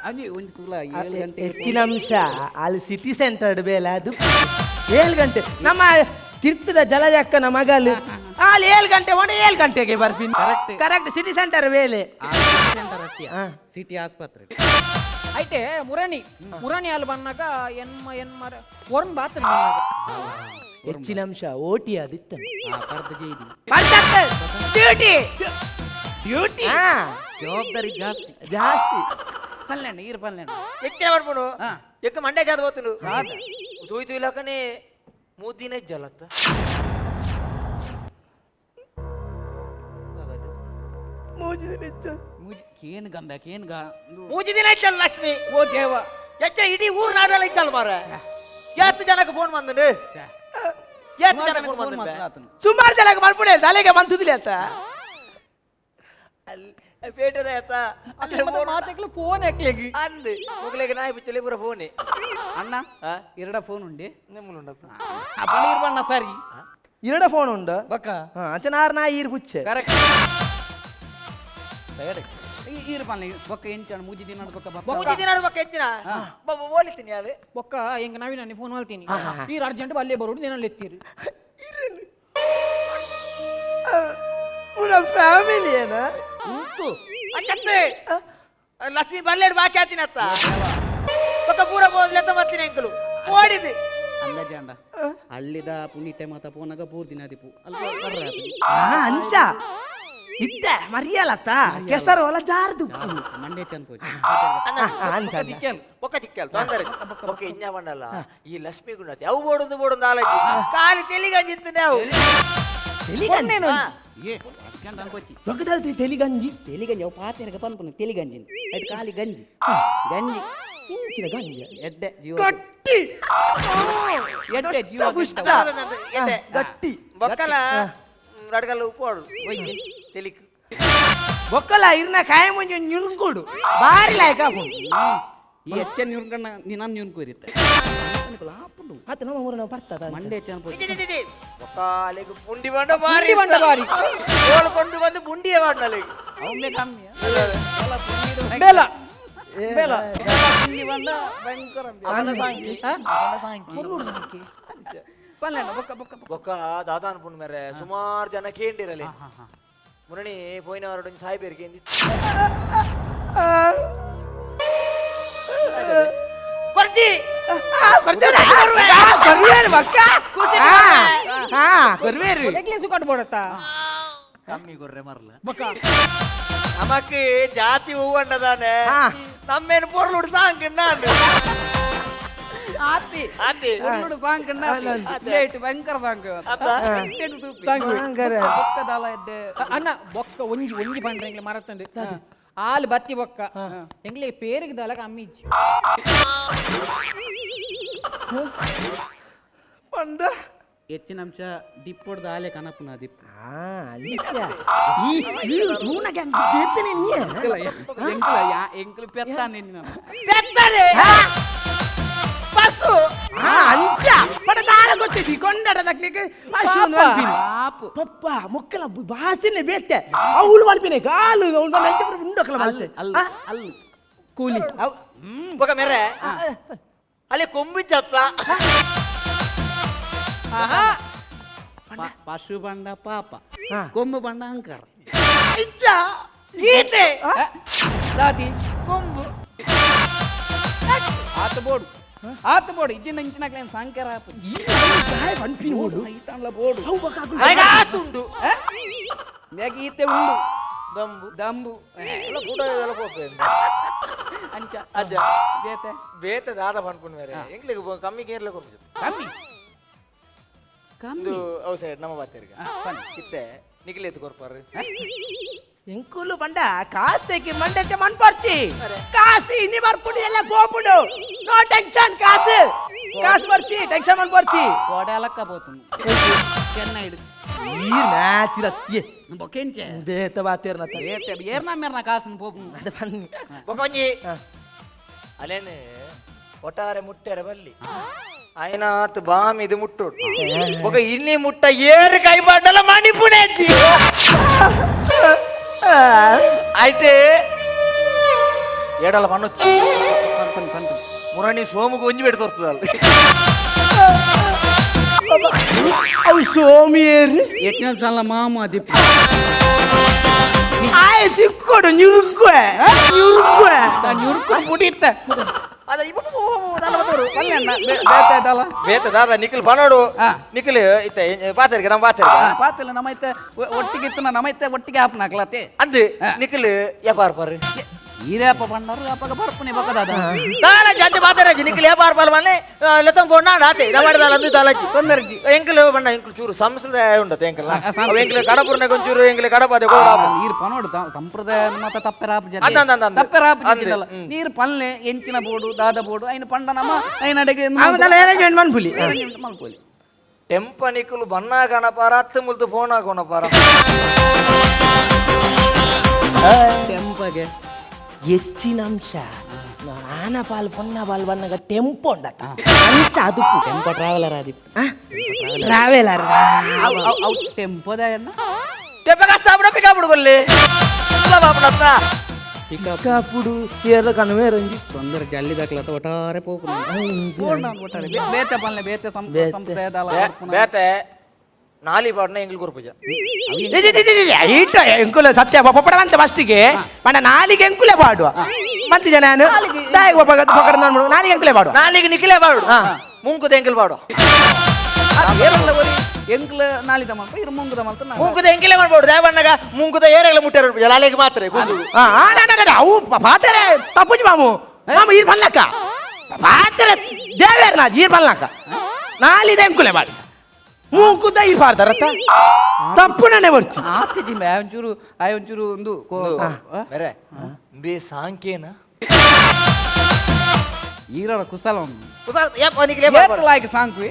ಅಂಜಿ ಒಂಜಿ ತುಲ 7 ಗಂಟೆ ಹೆಚ್ಚಿನ ಅಂಶ ಅಲ್ಲಿ ಸಿಟಿ ಸೆಂಟರ್ ಬೇಲ ಅದು 7 ಗಂಟೆ ನಮ್ಮ ತಿರ್ಪಿದ ಜಲಜಕ್ಕನ ಮಗಲು ಅಲ್ಲಿ 7 ಗಂಟೆ ಹೊಂಡ 7 ಗಂಟೆಗೆ ಬರ್ತೀನಿ Correct. ಕರೆಕ್ಟ್ ಸಿಟಿ ಸೆಂಟರ್ ಬೇಲೆ ಸಿಟಿ ಆಸ್ಪತ್ರೆ ಐತೆ ಮುರಾಣಿ ಅಲ್ಲಿ ಬಂದಾಗ ಎನ್ಮರ ವರ್ನ್ ಬಾತ್ ಹೆಚ್ಚಿನ ಅಂಶ ಓಟಿ ಅದಿತ್ತ ಪರ್ದ ಜೈಲಿ ಡ್ಯೂಟಿ ಡ್ಯೂಟಿ ಜವಾಬ್ದಾರಿ ಜಾಸ್ತಿ ಜಾಸ್ತಿ ಪಲ್ಲೆಣ್ಣ ಈರು ಪಲ್ಲೆಣ್ಣ ಹೆಚ್ಚಿನ ಬರ್ಬೋದು ಹಾ. ಎಕ್ಕ ಮಂಡ್ಯ ಜಾತ ಹೋತನು ಆದ. ತೂಯ್ತು ಇಲ್ಲಕನೆ 3 ದಿನ ಜಲತ್ತ ಕೇನ್ ಗಂಧ ಕೇನ್ ಗಾ 3 ದಿನ ಇತ್ತಲ್ಲ ಲಕ್ಷ್ಮಿ ಓ ದೇವ ಎಚ್ಚ ಇಡೀ ಊರ್ ನಾಡಲ್ಲ ಇತ್ತಲ್ಲ ಮಾರ ಎಷ್ಟು ಜನಕ್ಕೆ ಫೋನ್ ಬಂದನು ಎಷ್ಟು ಜನಕ್ಕೆ ಫೋನ್ ಬಂದ ಮಾತಾತನು ಸುಮಾರು ಜನಕ್ಕೆ ಮಲ್ಪುಡೆ ತಲೆಗೆ ಮಂತುದಿಲ್ಲ ಅಂತ ಅಲ್ಲಿ ಪೇಟದ ಆಯ್ತ ಮಾತಾಗ್ಲು ಫೋನ್ ಹಾಕ್ಲಿಕ್ಕೆ ಅಂದ್ ಮುಗ್ಲೆಗೆ ನಾಯಿ ಬಿಚ್ಚಲಿ ಪೂರ ಫೋನೆ ಅಣ್ಣ ಎರಡ ಫೋನ್ ಉಂಡೆ ನಿಮ್ಮುಂಡಪ್ಪ ಅಪ್ಪನ ಇರ್ಬಣ್ಣ ಸರಿ ಇರಡ ಫೋನ್ ಉಂಡು ಬಕ್ಕ ಅಂಚನಾರ್ ನಾ ಈರ್ ಪುಚ್ಚೆ ಕರೆಕ್ಟ್ ಈರು ಪಲ್ಲೆ ಬೊಕ್ಕ ಎಂಚಣ ಮೂಜಿ ದಿನ ಬೊಕ್ಕ ಬಪ್ಪ 3 ದಿನ ಆಡ್ಬೇಕು ಹೆಚ್ಚಿನ ಓಲಿತೀನಿ ಅದು ಬೊಕ್ಕ ಹೆಂಗ ನಾವಿ ನಾನು ಫೋನ್ ಮಾಡ್ತೀನಿ ಈ ಅರ್ಜೆಂಟ್ ಅಲ್ಲೇ ಬರೋದು ನೀನಲ್ಲಿ ಎತ್ತೀರಿ ಪೂರ ಫ್ಯಾಮಿಲಿ ಏನ ಉಂಟು ಅಚ್ಚತ್ತೆ ಲಕ್ಷ್ಮಿ ಬಲ್ಲೇರು ಬಾಕಿ ಆತೀನಿ ಅತ್ತ ಪಕ್ಕ ಪೂರ ಲೆತ್ತ ಮತ್ತಿನ ಅಂಕಲು ಓಡಿದೆ ಅಂದಾಜ ಅಂಡ ಹಳ್ಳಿದ ಪುಣ್ಣಿಟ್ಟೆ ಮಾತ ಪೋನಾಗ ಪೂರ್ ದಿನ ದಿಪು ಅಲ್ಪ ಬರ್ರ ಅಂಚ ಇತ್ತೆ ಮರಿಯಲತ್ತ ಕೆಸರು ಹೊಲ ಜಾರ್ದು ಮಂಡ್ಯ ಚಂದ ಹೋಗಿ ಅಂಚ ಒಕ್ಕ ತಿಕ್ಕಲ್ ತೊಂದರೆ ಒಕ್ಕ ಇನ್ನ ಬಂಡಲ್ಲ ಈ ಲಕ್ಷ್ಮಿ ಗುಣತಿ ಅವು ಬೋಡೊಂದು ಆಲೈತಿ ಕಾಲಿ ತೆಲಿಗಂಜಿತ್ತು ನಾವು ತೆಲಿಗಂಜೇನು ಏ ಅದ್ಕಂಡ ಅನ್ಕೋತಿ ದೊಡ್ಡದಲ್ತಿ ತೆಲಿಗಂಜಿ ತೆಲಿಗಂಜಿ ಅವು ಪಾತೆರಗ ಪನ್ಪುನ ತೆಲಿಗಂಜಿನ ಅದು ಖಾಲಿ ಗಂಜಿ ಗಂಜಿ ಇಂಚಿನ ಗಂಜಿ ಎಡ್ಡೆ ಜೀವ ಗಟ್ಟಿ ಎಡ್ಡೆ ಜೀವ ಪುಷ್ಟ. ಎದೆ ಗಟ್ಟಿ ಬೊಕ್ಕಲ ರಡ್ಗಲ್ಲ ಉಪ್ಪೋಡು ತೆಲಿಕ್ ಬೊಕ್ಕಲ ಇರ್ನ ಕಾಯ ಮುಂಜೆ ನಿರುಂಕೊಡು ಬಾರಿ ಲಾಯ್ಕ ಹಾಕೊಂಡು ಈ ಹೆಚ್ಚ ನಿರ್ಕಣ್ಣ ನಿನ್ನ ನಿನ್ಕೋರಿತ್ತೆ ಮತ್ತೆ ನಮ್ಮ ಊರ ನಾವು ಬರ್ತದ ಮಂಡ್ಯ ಚಂದ ಬೊಕ್ಕಾಲಿಗೆ ಪುಂಡಿ ಬಂಡ ಬಾರಿ ಓಳ್ಕೊಂಡು ಬಂದು ಬುಂಡಿಯ ಮಾಡಲಿಗೆ ಅವನೇ ಕಮ್ಮಿ ಬೇಲ ಬೇಲ ಇಲ್ಲಿ ಬಂದ ಭಯಂಕರ ಅವನ ಸಾಂಕಿ ಅವನ ಸಾಂಕಿ ಪಲ್ಲೆಣ್ಣ ಬೊಕ್ಕ ಬೊಕ್ಕ ಬೊಕ್ಕ ದಾದಾನ್ ಪುಂಡ್ ಮೇರೆ ಸುಮಾರು ಜನ ಕೇಂಡಿರಲಿ ಮುರಣಿ ಪೋಯಿನವರೊಂದು ಸಾಯಿ ಬೇರಿಗೆ ಕೊರ್ಜಿ ಬರ್ವೇರು ಬಕ್ಕ ಬರ್ವೇರು ನೆಕ್ಲೆಸ್ ಕಟ್ಬೋಡತ್ತ ಕಮ್ಮಿ ಕೊರ್ರೆ ಮರ್ಲ ಬೊಕ್ಕ ನಮಕ್ ಜಾತಿ ಹೂವಂಡದಾನೆ ನಮ್ಮೇನು ಪೊರ್ಲುಡು ಸಾಂಗ್ ನಾನು ಆತಿ ಆತಿ ಉರುಳುಡು ಸಾಂಗ್ ಲೇಟ್ ಭಯಂಕರ ಸಾಂಗ್ ಬೊಕ್ಕದಾಲ ಎಡ್ಡೆ ಅಣ್ಣ ಬೊಕ್ಕ ಒಂಜಿ ಬಂಡ್ರೆ ಎಂಗ್ಲೆ ಮರತ್ತಂಡು ಹಾಲು ಬತ್ತಿ ಬೊಕ್ಕ ಎಂಗ್ಲೆ ಪೇರಿಗೆ ದಲಗ ಅಮ್ಮಿಜ್ಜಿ ಪಂಡ ಹೆಚ್ಚಿನ ಅಂಶ ದಿಪ್ಪೊಡ್ದು ಆಲೆ ಕನಪುನ ದಿಪ್ಪು ಈ ಜೂನಗೆ ಬೇತನೆ ನೀ ಎಂಕ್ಲು ಪೆತ್ತ ನಿನ್ನ ಬೆತ್ತರೆ ಬಸ್ಸು ಅಂಚ ಪಡ ತಾಳ ಗೊತ್ತಿದ್ದಿ ಕೊಂಡಡ ತಕ್ಲಿಕ್ಕೆ ಪಾಪು ಪಪ್ಪ ಮೊಕ್ಕಲ ಭಾಷೆನೆ ಬೇತೆ ಅವಳು ಮಲ್ಪಿನೆ ಕಾಲು ನಂಚ ಉಂಡೋಕಲ ಭಾಷೆ ಅಲ್ಲ ಅಲ್ಲ ಕೂಲಿ ಬೊಕ ಮೇರೆ ಅಲ್ಲಿ ಕೊಂಬು ಚತ್ತ ಪಶು ಬಂಡ ಪಾಪ ಕೊಮ್ಮು ಬಂಡ ಅಂಕರ ಇಚ್ಚ ಗೀತೆ ದಾದಿ ಕೊಂಬು ಆತ ಬೋಡು ಇಜ್ಜಿನ ಇಂಚಿನಾಗ್ಲೇನು ಸಂಕರ ಪಂಪಿ ನೋಡು ಐತಲ್ಲ ಬೋಡು ತುಂಡು ಮ್ಯಾಗ ಈತೆ ಉಂಡು ದಂಬು ದಂಬು ಅಂಚ ಅಜ್ಜ ಬೇತೆ ಬೇತ ದಾದ ಪನ್ಪುಂಡು ಮೇರೆ ಎಂಕ್ಲಿಗೆ ಕಮ್ಮಿ ಕೇರ್ಲ ಕೊಂಬು ಕಮ್ಮಿ ಇದು ಕಮ್ಮಿ ಅವು ಸೈಡ್ ನಮ್ಮ ಬಾತೇರಿಗೆ ಬನ್ನಿ. ಇತ್ತೆ ನಿಖಿಲೇತ್ ಕೊರ್ಪಾರು ಎಂಕುಲು ಬಂಡ ಕಾಸೆಗೆ ಮಂಡಚ್ಚ ಮನ್ಪರ್ಚಿ ಕಾಸಿ ಇನಿ ಬರ್ಪುಡು ಎಲ್ಲ ಗೋಪುಡು ನೋ ಟೆನ್ಷನ್ ಕಾಸು ಕಾಸು ಬರ್ಚಿ ಟೆನ್ಷನ್ ಮನ್ಪರ್ಚಿ కోడలక్క పోతుంది చెన్నై ఈ మ్యాచ్ రత్తి బొకెంచే బేత బాతేర్ నత ఏతే ఏర్నా మెర్నా కాసును పోపు ಬೊಕೊಂಜಿ ಅಲ್ಲೇನೆ ಒಟ್ಟಾರೆ ಮುಟ್ಟೆರೆ ಬಲ್ಲಿ ఆయన బామ్ ఇది ముట్టోడు ఒక ఇన్ని ముట్ట ఏరు కైపడ్డల మణిపునేది అయితే ఏడల పన్నొచ్చు మురని సోముకు వంచి పెట్టి దొరుకుతుంది అవి సోమియేరు ఎచ్చిన చాలా మామ అది ఆయ తిక్కోడు న్యూరుక్వే న్యూరుక్వే న్యూరుకు పుడితే ಅದ ಇವನು కళ్యాణ బేతే దల ಬೇತ ದಾದ ನಿಖಿಲ್ ಪನೋಡು ಆ. ನಿಖಿಲ್ ಇತ್ತೆ ಬಾತರಿಗೆ ನಮ್ಮ ಬಾತರಿಗೆ ಪಾತಲ್ಲ ನಮೈತೆ ಒಟ್ಟಿಗೆ ಇತ್ತು ನಮೈತೆ ಒಟ್ಟಿಗೆ ಆಪ್ನಾಕ್ಲತೆ ಅಂದು ನಿಖಿಲ್ ವ್ಯಾಪಾರ ಪರ್ರಿ ఈరేప పన్నారు అప్పగ పరుపుని బొక్కదాదా దాన జంజ బాతరాజి నిఖిల్ వ్యాపార పర్ మళ్ళీ లతం పోనా నాతే నవాడ దాలందు దాలచి తొందరకి ಎಂಕಲ್ ಬಣ್ಣ ಎಂಕಲ್ ಚೂರು ಸಂಸ್ಕೃತ ಉಂಟತೆ ಎಂಕಲ್ ಎಂಕಲ್ ಕಡಪುರ್ನ ಒಂಚೂರು ಎಂಕಲ್ ಕಡಪದೆ ಗೋಡ ನೀರು ಪನೋಡು ಸಂಪ್ರದಾಯ ಮತ ತಪ್ಪೆರಾಪ ಅಂದ, ಅಂದ, ಅಂದ. ತಪ್ಪೆರಾಪ ಅಂದ. ಜೊತೆಲ್ಲ ನೀರು ಪಲ್ಲೆ ಎಂಚಿನ ಬೋಡು ದಾದ ಬೋಡು ಐನ ಪಂಡ ನಮ್ಮ ಐನ ಅಡೆಗೆ అవదల అరేంజ్మెంట్ మన్పులి ಮಲ್ಪೋಲಿ ಟೆಂಪ ನಿಖಿಲ್ ಬಣ್ಣ ಕಣಪಾರ ಹತ್ತು ಮುಲ್ತು ಫೋನ್ ಹಾಕೋಣಪಾರ ಟೆಂಪಗೆ ಹೆಚ್ಚಿನ ಅಂಶ ಆನ ಪಾಲ್ ಪೊನ್ನ ಪಾಲ್ ಬಣ್ಣಗ ಟೆಂಪೋ ಉಂಡತ ಅಂಚ ಅದುಪ್ಪು ಟೆಂಪ ಟ್ರಾವೆಲರ್ ಆದಿ ಟ್ರಾವೆಲರ್ ಟೆಂಪೋದ ಅಣ್ಣ ಟೆಂಪ ಕಷ್ಟ ಅప్పుడు ಪಿಕಾಪುಡು ಕೊಲ್ಲಿ ಬಾಪನತ್ತ అప్పుడు ఏదో కనవేరంజి తొందర జల్లి దక్కలతో ఒటారే పోకుండా ఒటారే బేతే పల్లె బేతే సంప్రదాయాల ಬೇತೆ ನಾಲಿ ಪಾಡ್ನ ಎಂಕಲ್ ಗುರುಪೂಜ ఇట ఎంకుల సత్య పొప్పడమంత ఫస్ట్కి మన నాలుగు ఎంకులే పాడు మంచి జనాను నాలుగు ఎంకులే పాడు ನಾಲಿಗೆ ನಿಖಿಲೇ ಬಾಡು ಮುಂಕುದ ಎಂಕಲ್ ಬಾಡು ಎಂಕ್ಲ ನಾಲಿದ ಮಲ್ಪ ಇರು ಮುಂಗುದ ಮಲ್ಪ ಮುಂಕುದ ಎಂಕಿಲೆ ಮಾಡ್ಬೋದು ದೇವಣ್ಣಗ ಮುಂಕುದ ಏರೆಲ್ಲ ಮುಟ್ಟಾರ ಜಲಾಲಿಗೆ ಮಾತ್ರ ಗುಂಡು అవు పాతరే తప్పుచి మాము మాము ఈ పల్లక పాతరే దేవేరు నాది ఈ పల్లక నాలుగు ఎంకులే పాడు ಮೂಕುದ ಈ ಪಾಡ್ತಾರತ್ತ ತಪ್ಪು ನನ್ನೇ ಬರ್ಚಿ ಆತಿಜಿ ಒಂಚೂರು ಒಂಚೂರು ಒಂದು ಬೇರೆ ಬೇ ಸಾಂಕೇನ ಈರಳ ಕುಸಲ ಏಪ ಸಾಂಕ್ವಿ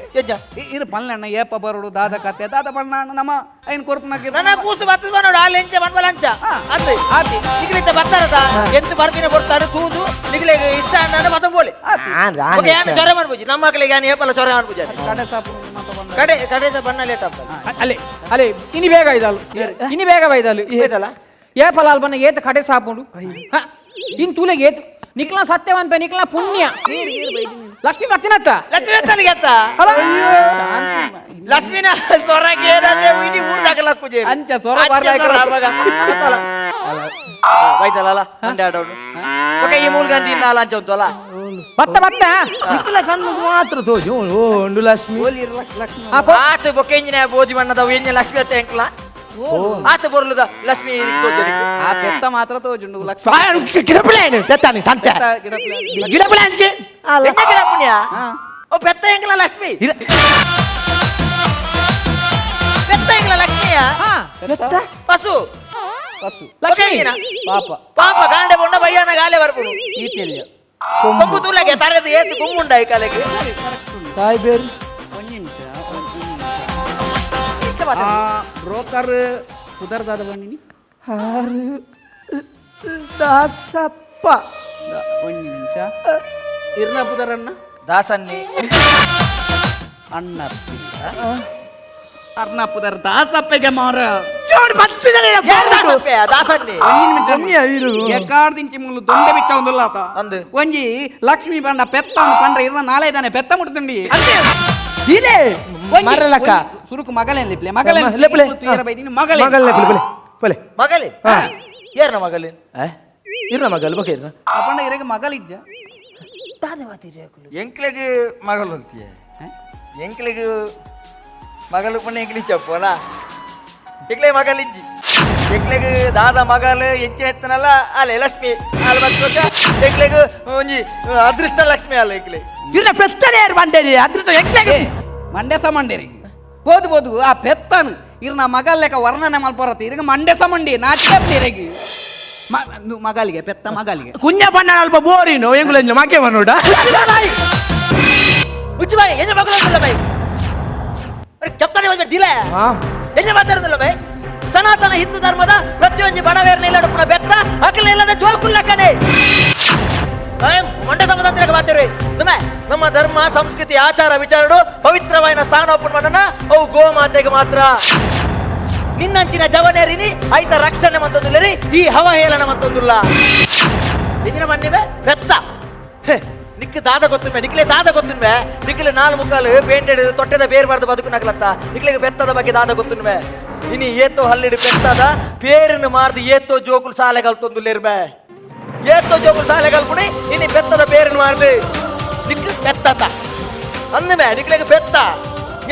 ಇರು ಪಲ್ಲೆಣ್ಣ ಏಪ ಬರೋಡು ದಾದ ಕತೆ ದಾದ ಬಣ್ಣ ನಮ್ಮ ಐನ್ ಕೊರ್ಪನಾಕಿ ನನ್ನ ಕೂಸು ಬತ್ತದ ಬನ್ನೋಡು ಆ ಲೆಂಚ ಬನ್ವಲಂಚ ಅಂದೆ ಆತಿ ನಿಖಿಲಿತ ಬರ್ತಾರದ ಎಂತ ಬರ್ಕಿನ ಬರ್ತಾರೆ ತೂದು ನಿಖಿಲಿಗೆ ಇಷ್ಟ ಅಣ್ಣ ಮತ ಬೋಲಿ ಓಕೆ ಯಾನ ಚೊರೆ ಮಾಡ್ಬೂಜಿ ನಮ್ಮ ಮಕ್ಕಳಿಗೆ ಯಾನ ಏಪಲ್ಲ ಚೊರೆ ಮಾಡ್ಬೂಜಿ ಕಡೆ ಸಾಪು ಮತ ಬಂದ ಕಡೆ ಬಣ್ಣ ಲೇಟ್ ಆಗ್ತದೆ ಅಲೆ ಅಲೆ ಇನಿ ಬೇಗ ಇದಾಲು ಇನಿ ಬೇಗ ಬೈದಾಲು ಏತಲ್ಲ ఏ పలాలు పన్న ఏత కడే సాపుడు ఇన్ తూలే ఏత నిక్లా సత్యవన్ పే నిక్లా పుణ్య లక్ష్మి పత్తినత్త ಲಕ್ಷ್ಮಿ ಅತ್ತನಿಗೆ ಅತ್ತ ಲಕ್ಷ್ಮಿನ ಸೊರಗೆ ಏನಂದ್ರೆ ಇಡೀ ಮೂರ್ದಾಗಲ್ಲ ಕುಜೆ ಅಂಚ ಸೊರ ಬರ್ಲಾಕ ಬೈತಲ್ಲ ಮಂಡ್ಯ ಆಡೋಡು ಓಕೆ ಈ ಮೂಲ ಗಾಂಧಿ ನಾಲ ಅಂಚ ಉಂಟಲ್ಲ ಬತ್ತ ಬತ್ತ ನಿಖಿಲ ಕಣ್ಣು ಮಾತ್ರ ತೋಜು ಓಂಡು ಲಕ್ಷ್ಮಿ ಆತ ಬೊಕ್ಕೆ ಎಂಜಿನ ಬೋಧಿ ಬಣ್ಣದ ಎಂಜಿನ ಲಕ್ಷ್ಮಿ ಅತ್ತ ಎಂಕ್ಲ ಆತ ಬರಲುದ ಲಕ್ಷ್ಮಿ ಆ ಪೆತ್ತ ಮಾತ್ರ ತೋಜುಂಡು ಲಕ್ಷ್ಮಿ ಗಿಡಪುಲೇನು ತೆತ್ತಾನಿ ಸಂತೆ ಗಿಡಪುಲೇನ್ಸಿ ಗಿಡ ಪುಣ್ಯ ಓ ಪೆತ್ತ ಎಂಕ್ಲ ಲಕ್ಷ್ಮಿ ಪೆತ್ತ ಎಂಕ್ಲ ಲಕ್ಷ್ಮಿಯ ಪಸು ಪಸು ಲಕ್ಷ್ಮಿ ಪಾಪ ಪಾಪ ಗಾಂಡೆ ಬೊಂಡ ಬಯ್ಯನ ಗಾಲೆ ಬರ್ಬೋದು ಈತೆಲ್ಯ ಕೊಂಬು ತೂಲಗೆ ತರದ ಏತು ಗುಮ್ಮುಂಡ ಈ ಕಾಲಕ್ಕೆ ಸಾಯ್ಬೇರು ಒಂದು ನಿಮಿಷ ಬ್ರೋಕರ್ ಕುದರ್ದಾದ ಬನ್ನಿ ಆರು ದಾಸಪ್ಪ ಒಂದು ನಿಮಿಷ ಇರ್ನ ಪುದರಣ್ಣ ದಾಸನ್ನಿ ಅಣ್ಣ ಅರ್ನ ಪುದರ್ ದಾಸಪ್ಪಗೆ ಮಾರ ದಾಸನ್ನಿ ಎಕ್ಕಾಡ್ದಿಂಚಿ ಮುಳ್ಳು ದೊಂಡೆ ಬಿಚ್ಚ ಒಂದುಲ್ಲ ಆತ ಅಂದು ಒಂಜಿ ಲಕ್ಷ್ಮಿ ಬಂಡ ಪೆತ್ತ ಪಂಡ್ರೆ ಇರ್ನ ನಾಳೆ ಇದ್ದಾನೆ ಪೆತ್ತ ಮುಟ್ತುಂಡಿ ಇಲ್ಲೇ ಮರಲಕ್ಕ ಸುರುಕು ಮಗಲೇನ್ ಲಿಪ್ಲೆ ಮಗಲೇನ್ ಲೆಪ್ಲೆ. ಬೈದಿನಿ ಮಗಲೇ ಮಗಲ್ ಲೆಪ್ಲೆ ಬೆಲೆ ಬೆಲೆ ಮಗಲಿ ಏರ್ನ ಮಗಲಿ ಇರ್ನ ಮಗಲ್ ಬಗ್ಗೆ ಇರ್ನ ಅಪ್ಪಣ್ಣ ಇರಗೆ ಮಗಳಿಜ್ಜ ಎಂಕ್ಲೆಗೆ ಮಗಳು ಅಂತೀಯ ಎಂಕ್ಲೆಗೆ ಮಗಳು ಪುಣ್ಯ ಎಂಕ್ಲಿ ಚಪ್ಪೋಲ ಎಂಕ್ಲೆ ಮಗಳಿಜ್ಜಿ ಎಂಕ್ಲೆಗೆ ದಾದ ಮಗಲು ಹೆಚ್ಚು ಎತ್ತನಲ್ಲ ಅಲ್ಲೇ ಲಕ್ಷ್ಮಿ ಅಲ್ಲಿ ಬರ್ತಕ್ಕ ಎಂಕ್ಲೆಗೆ ಒಂಜಿ ಅದೃಷ್ಟ ಲಕ್ಷ್ಮಿ ಅಲ್ಲ ಎಂಕ್ಲೆ ಇರ್ನ ಪೆತ್ತಲೆ ಯಾರು ಬಂಡೇರಿ ಅದೃಷ್ಟ ಎಂಕ್ಲೆಗೆ ಮಂಡ್ಯ ಮಂಡೇರಿ ಬೋದು ಬೋದು ಆ ಪೆತ್ತನು ಇರ್ನ ಮಗಲ್ ಲೆಕ್ಕ ವರ್ಣನೆ ಮಲ್ಪರತ್ತೆ ಇರಗ ಮಂಡ್ಯ ಮಂಡಿ ನಾಟ್ಯಪ್ಪಿರಗಿ ಮಗಲಿಗೆ ಪೆತ್ತ ಮಗಲಿಗೆ ಕುഞ്ഞ ಬಣ್ಣ ಅಲ್ಪ ಬೋರಿನು ಎಂಗುಲ ಮಾಕೆ ಮನೋಡ ಉಚ್ಚಿ ಬಾಯ್ ಎಜ ಮಗಳು ಅಂತಿಲ್ಲ ಬಾಯ್ ಕೆಪ್ತಾನೆ ಹೋಗಿ ಜಿಲೆ ಎಜ ಮಾತಾಡುದಿಲ್ಲ ಬಾಯ್ ಸನಾತನ ಹಿಂದೂ ಧರ್ಮದ ಪ್ರತಿಯೊಂದು ಬಣವೇರ್ನ ಇಲ್ಲಡುಪುನ ಬೆತ್ತ ಅಕಲ ಇಲ್ಲದ ಜೋಕುಲ್ಲ ಕಡೆ ಮಂಡ್ಯ ಸಮುದಾಯ ಮಾತೇರಿ ನಮ್ಮ ಧರ್ಮ ಸಂಸ್ಕೃತಿ ಆಚಾರ ವಿಚಾರಗಳು ಪವಿತ್ರವಾದ ಸ್ಥಾನೋಪನ ಅವು ಗೋಮಾತೆಗೆ ಮಾತ್ರ ನಿನ್ನಂಚಿನ ಜವನೇರಿನಿ ಐತ ರಕ್ಷಣೆ ಮಂತೊಂದಿಲ್ಲರಿ ಈ ಹವಹೇಳನ ಮಂತೊಂದಿಲ್ಲ ಇದಿನ ಬನ್ನಿವೆ ಬೆತ್ತ ನಿಕ್ಕ ದಾದ ಗೊತ್ತಿನ್ವೆ ನಿಕ್ಲೆ ದಾದ ಗೊತ್ತಿನ್ವೆ ನಿಕ್ಲೆ ನಾಲ್ ಮುಕ್ಕಾಲು ಪೇಂಟೆಡ್ ತೊಟ್ಟೆದ ಬೇರ್ ಬಾರ್ದು ಬದುಕುನಾಗ್ಲತ್ತ ನಿಕ್ಲೆಗೆ ಬೆತ್ತದ ಬಗ್ಗೆ ದಾದ ಗೊತ್ತಿನ್ವೆ ಇನಿ ಏತೋ ಹಲ್ಲಿಡು ಬೆತ್ತದ ಪೇರಿನ ಮಾರ್ದು ಏತೋ ಜೋಕುಲು ಸಾಲೆ ಕಲ್ತೊಂದುಲ್ಲೇರ್ಬೆ ಏತೋ ಜೋಕುಲು ಸಾಲೆ ಕಲ್ಪುಣಿ ಇನಿ ಬೆತ್ತದ ಬೇರಿನ ಮಾರ್ದು ನಿಕ್ಲೆ ಬೆತ್ತದ ಅಂದಮೆ ನಿಕ್ಲೆಗೆ ಬೆತ್ತ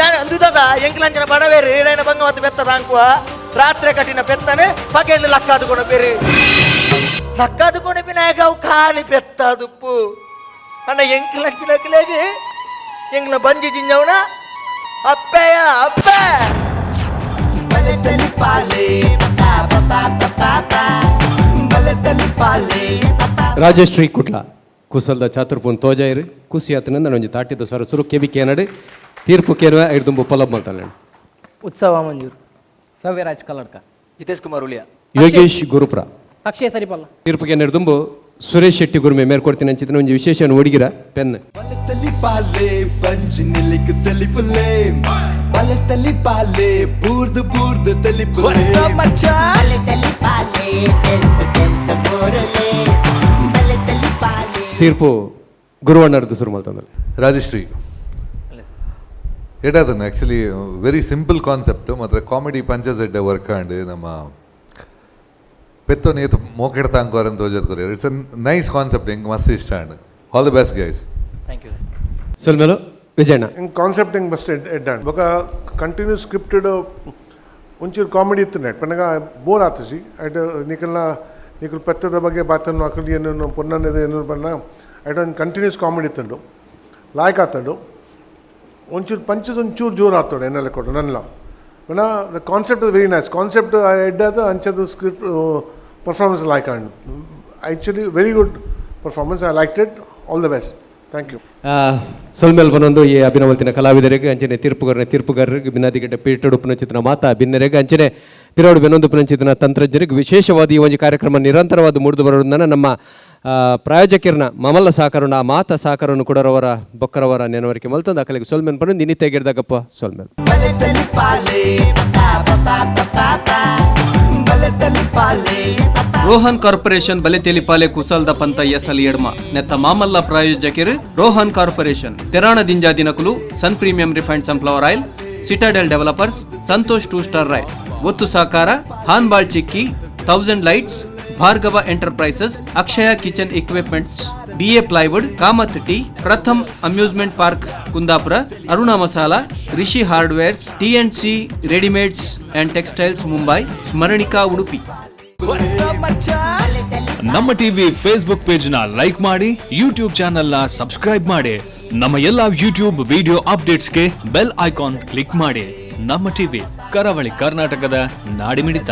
ಯಾನ ಅಂದುದದ ಎಂಕ್ಲಂಜನ ಬಡವೇರು ಏಡೈನ ಬಂಗ ಮತ್ತು ಬೆತ್ತದ ಅಂಕುವ ರಾತ್ರಿ ಕಟ್ಟಿನ ಬೆತ್ತನೆ ಪಗೆಳ್ಳು ಲಕ್ಕಾದುಕೊಂಡು ಬೇರೆ ಲಕ್ಕಾದುಕೊಂಡು ಬಿನಾಯಕ ಅವು ಖಾಲಿ ಬೆತ್ತದುಪ್ಪು ಅಣ್ಣ ಎಂಕ್ಲಂಚಿನಕ್ಲೆಗೆ ಎಂಗ್ಲ ಬಂಜಿ ಜಿಂಜವನ ಅಪ್ಪಯ್ಯ ಅಪ್ಪ ರಾಜೇಶ್ ಶ್ರೀ ಕುಟ್ಲ ಕುಸಲ್ದ ಚಾತುರ್ಪುನ್ ತೋಜಾಯಿರು ಕುಸಿ ಆತನಿಂದ ಒಂಜಿ ತಾಟಿದ ಸರ ಸುರು ಕೆವಿ ಕೇನಡು ತೀರ್ಪು ಕೇನುವ ಐದು ತುಂಬ ಪಲಬ್ ಮಾಡ್ತಾನೆ ಉತ್ಸವ ಮಂಜೂರು ಸವ್ಯರಾಜ್ ಕಲ್ಲಡ್ಕ ಹಿತೇಶ್ ಕುಮಾರ್ ಉಳಿಯ ಯೋಗೇಶ್ ಗುರುಪುರ ಅಕ್ಷಯ ಸರಿಪಲ್ಲ ತೀರ್ಪು ಕೇನಡು ತುಂಬು ಸುರೇಶ್ ಶೆಟ್ಟಿ ಗುರುಮೆ ಮೇರ್ಕೊಡ್ತೀನಿ ಅಂಚಿದ್ರೆ ಒಂಜಿ ವಿಶೇಷ ಹುಡುಗಿರ ಪೆನ್ ಪಾಲೆ ಪಂಚಿ ನಿಲಿಕ್ ತಲಿಪುಲೆ ಬಲೆ ತಲಿ ಪಾಲೆ ಬೂರ್ದು ಬೂರ್ದು ತಲಿಪುಲೆ ತೀರ್ಪು ಗುರುವಣ್ಣರದ್ದು ಶುರು ಮಾಡ್ತಾನೆ ರಾಜಶ್ರೀ ಏಟಾದನ್ನು ಆ್ಯಕ್ಚುಲಿ ವೆರಿ ಸಿಂಪಲ್ ಕಾನ್ಸೆಪ್ಟ್ ಮಾತ್ರ ಕಾಮಿಡಿ ಪಂಚಸ್ ಎಡ್ಡೆ ವರ್ಕ್ ಆಂಡ್ ನಮ್ಮ ಪೆತ್ತೋ ನೇತು ಮೋಕೆಡ್ತಾ ಅಂಕೋರನ್ ತೋಜದ್ ಕೊರಿ ಇಟ್ಸ್ ಅ ನೈಸ್ ಕಾನ್ಸೆಪ್ಟ್ ಹೆಂಗೆ ಮಸ್ತ್ ಇಷ್ಟ and all the best guys thank you ಸಲ್ಮೇಲು ವಿಜಯಣ್ಣ ಹಿಂಗೆ ಕಾನ್ಸೆಪ್ಟ್ ಹಿಂಗೆ ಬಸ್ ಎಡ್ಡಾಂಡ್ ఒక కంటిన్యూ స్క్రిప్టెడ్ ಒಂಚೂರು ಕಾಮಿಡಿ ಇತ್ತು ನೆಟ್ ಪನ್ನಗ ಬೋರ್ ಆತಸಿ ಐಟ್ నీకు పెద్దದ ಬಗ್ಗೆ ಬಾತನ್ನು ಅಕಲ್ ಏನು ಪೊನ್ನದ ಏನು ಬಣ್ಣ ಐಟ್ ಒಂದು ಕಂಟಿನ್ಯೂಸ್ ಕಾಮಿಡಿ ಇತ್ತಂಡು ಲಾಯ್ಕ್ ಆತಂಡು ಒಂಚೂರು ಪಂಚದ ಒಂಚೂರು ಜೋರು ಆಗ್ತದೆ ಎನ್ನೆಲ್ಲ ಕೊಟ್ಟು ನನ್ನಲ್ಲ ಬಣ್ಣ ದ ಕಾನ್ಸೆಪ್ಟ್ ವೆರಿ ನೈಸ್ ಕಾನ್ಸೆಪ್ಟ್ ಎಡ್ಡಾದ ಅಂಚದು ಸ್ಕ್ರಿಪ್ಟ್ ಪರ್ಫಾರ್ಮೆನ್ಸ್ ಲಾಯ್ಕ್ and actually very good performance I like it all the best thank you ಸೊಲ್ಮೇಲ್ ಬಂದೊಂದು ಈ ಅಭಿನವಲ್ತಿನ ಕಲಾವಿದರಿಗೆ ಅಂಚನೆ ತೀರ್ಪುಗಾರರಿಗೆ ಭಿನ್ನಾದಿಗಡ್ಡೆ ಪೀಠಡು ಉಪನಚಿತನ ಮಾತಾ ಭಿನ್ನರಿಗೆ ಅಂಚನೆ ಪಿರೋಡು ಬೆನ್ನೊಂದು ಉಪನಚಿತನ ತಂತ್ರಜ್ಞರಿಗೆ ವಿಶೇಷವಾದ ಈ ಒಂದು ಕಾರ್ಯಕ್ರಮ ನಿರಂತರವಾದ ಮುಡಿದು ಬರೋದನ್ನ ನಮ್ಮ ಪ್ರಾಯೋಜಕರನ್ನ ಮಮಲ್ಲ ಸಹಕಾರನ ಆ ಮಾತಾ ಸಹಕಾರವನ್ನು ಕೊಡೋರವರ ಬೊಕ್ಕರವರ ನೆನವರಿಕೆ ಮಲ್ತಂದು ಅಕಲಿಗೆ ಸೊಲ್ಮೇಲ್ ಬಂದು ಇನ್ನಿತ್ತೆ ಗೆಡ್ದಾಗಪ್ಪ ಸೊಲ್ಮೇಲ್ ರೋಹನ್ ಕಾರ್ಪೊರೇಷನ್ ಬಲೆ ತೆಲಿಪಾಲೆ ಕುಸಲ್ದ ಪಂತ ಎಸಲಿ ಎಡ್ಮ ನೆತ್ತ ಮಾಮಲ್ಲ ಪ್ರಾಯೋಜಕರು ರೋಹನ್ ಕಾರ್ಪೊರೇಷನ್ ತೆರಾಣ ದಿಂಜಾ ದಿನಕುಲು Sun premium refined sunflower oil Citadel developers Santosh 2 star rice ಒತ್ತು ಸಾಕಾರ ಹಾನ್ಬಾಳ್ ಚಿಕ್ಕಿ 1000 lights Bhargava enterprises Akshaya kitchen equipments BA plywood Kamath tea Pratham amusement park Kundapura Aruna masala Rishi hardwares T&C readymades and textiles Mumbai Smaranika Udupi ನಮ್ಮ ಟಿವಿ ಫೇಸ್ಬುಕ್ ಪೇಜ್ ನ ಲೈಕ್ ಮಾಡಿ ಯೂಟ್ಯೂಬ್ ಚಾನೆಲ್ ನ ಸಬ್ಸ್ಕ್ರೈಬ್ ಮಾಡಿ ನಮ್ಮ ಎಲ್ಲಾ ಯೂಟ್ಯೂಬ್ ವಿಡಿಯೋ ಅಪ್ಡೇಟ್ಸ್ಗೆ ಬೆಲ್ ಐಕಾನ್ ಕ್ಲಿಕ್ ಮಾಡಿ. ನಮ್ಮ ಟಿವಿ ಕರಾವಳಿ ಕರ್ನಾಟಕದ ನಾಡಿಮಿಡಿತ.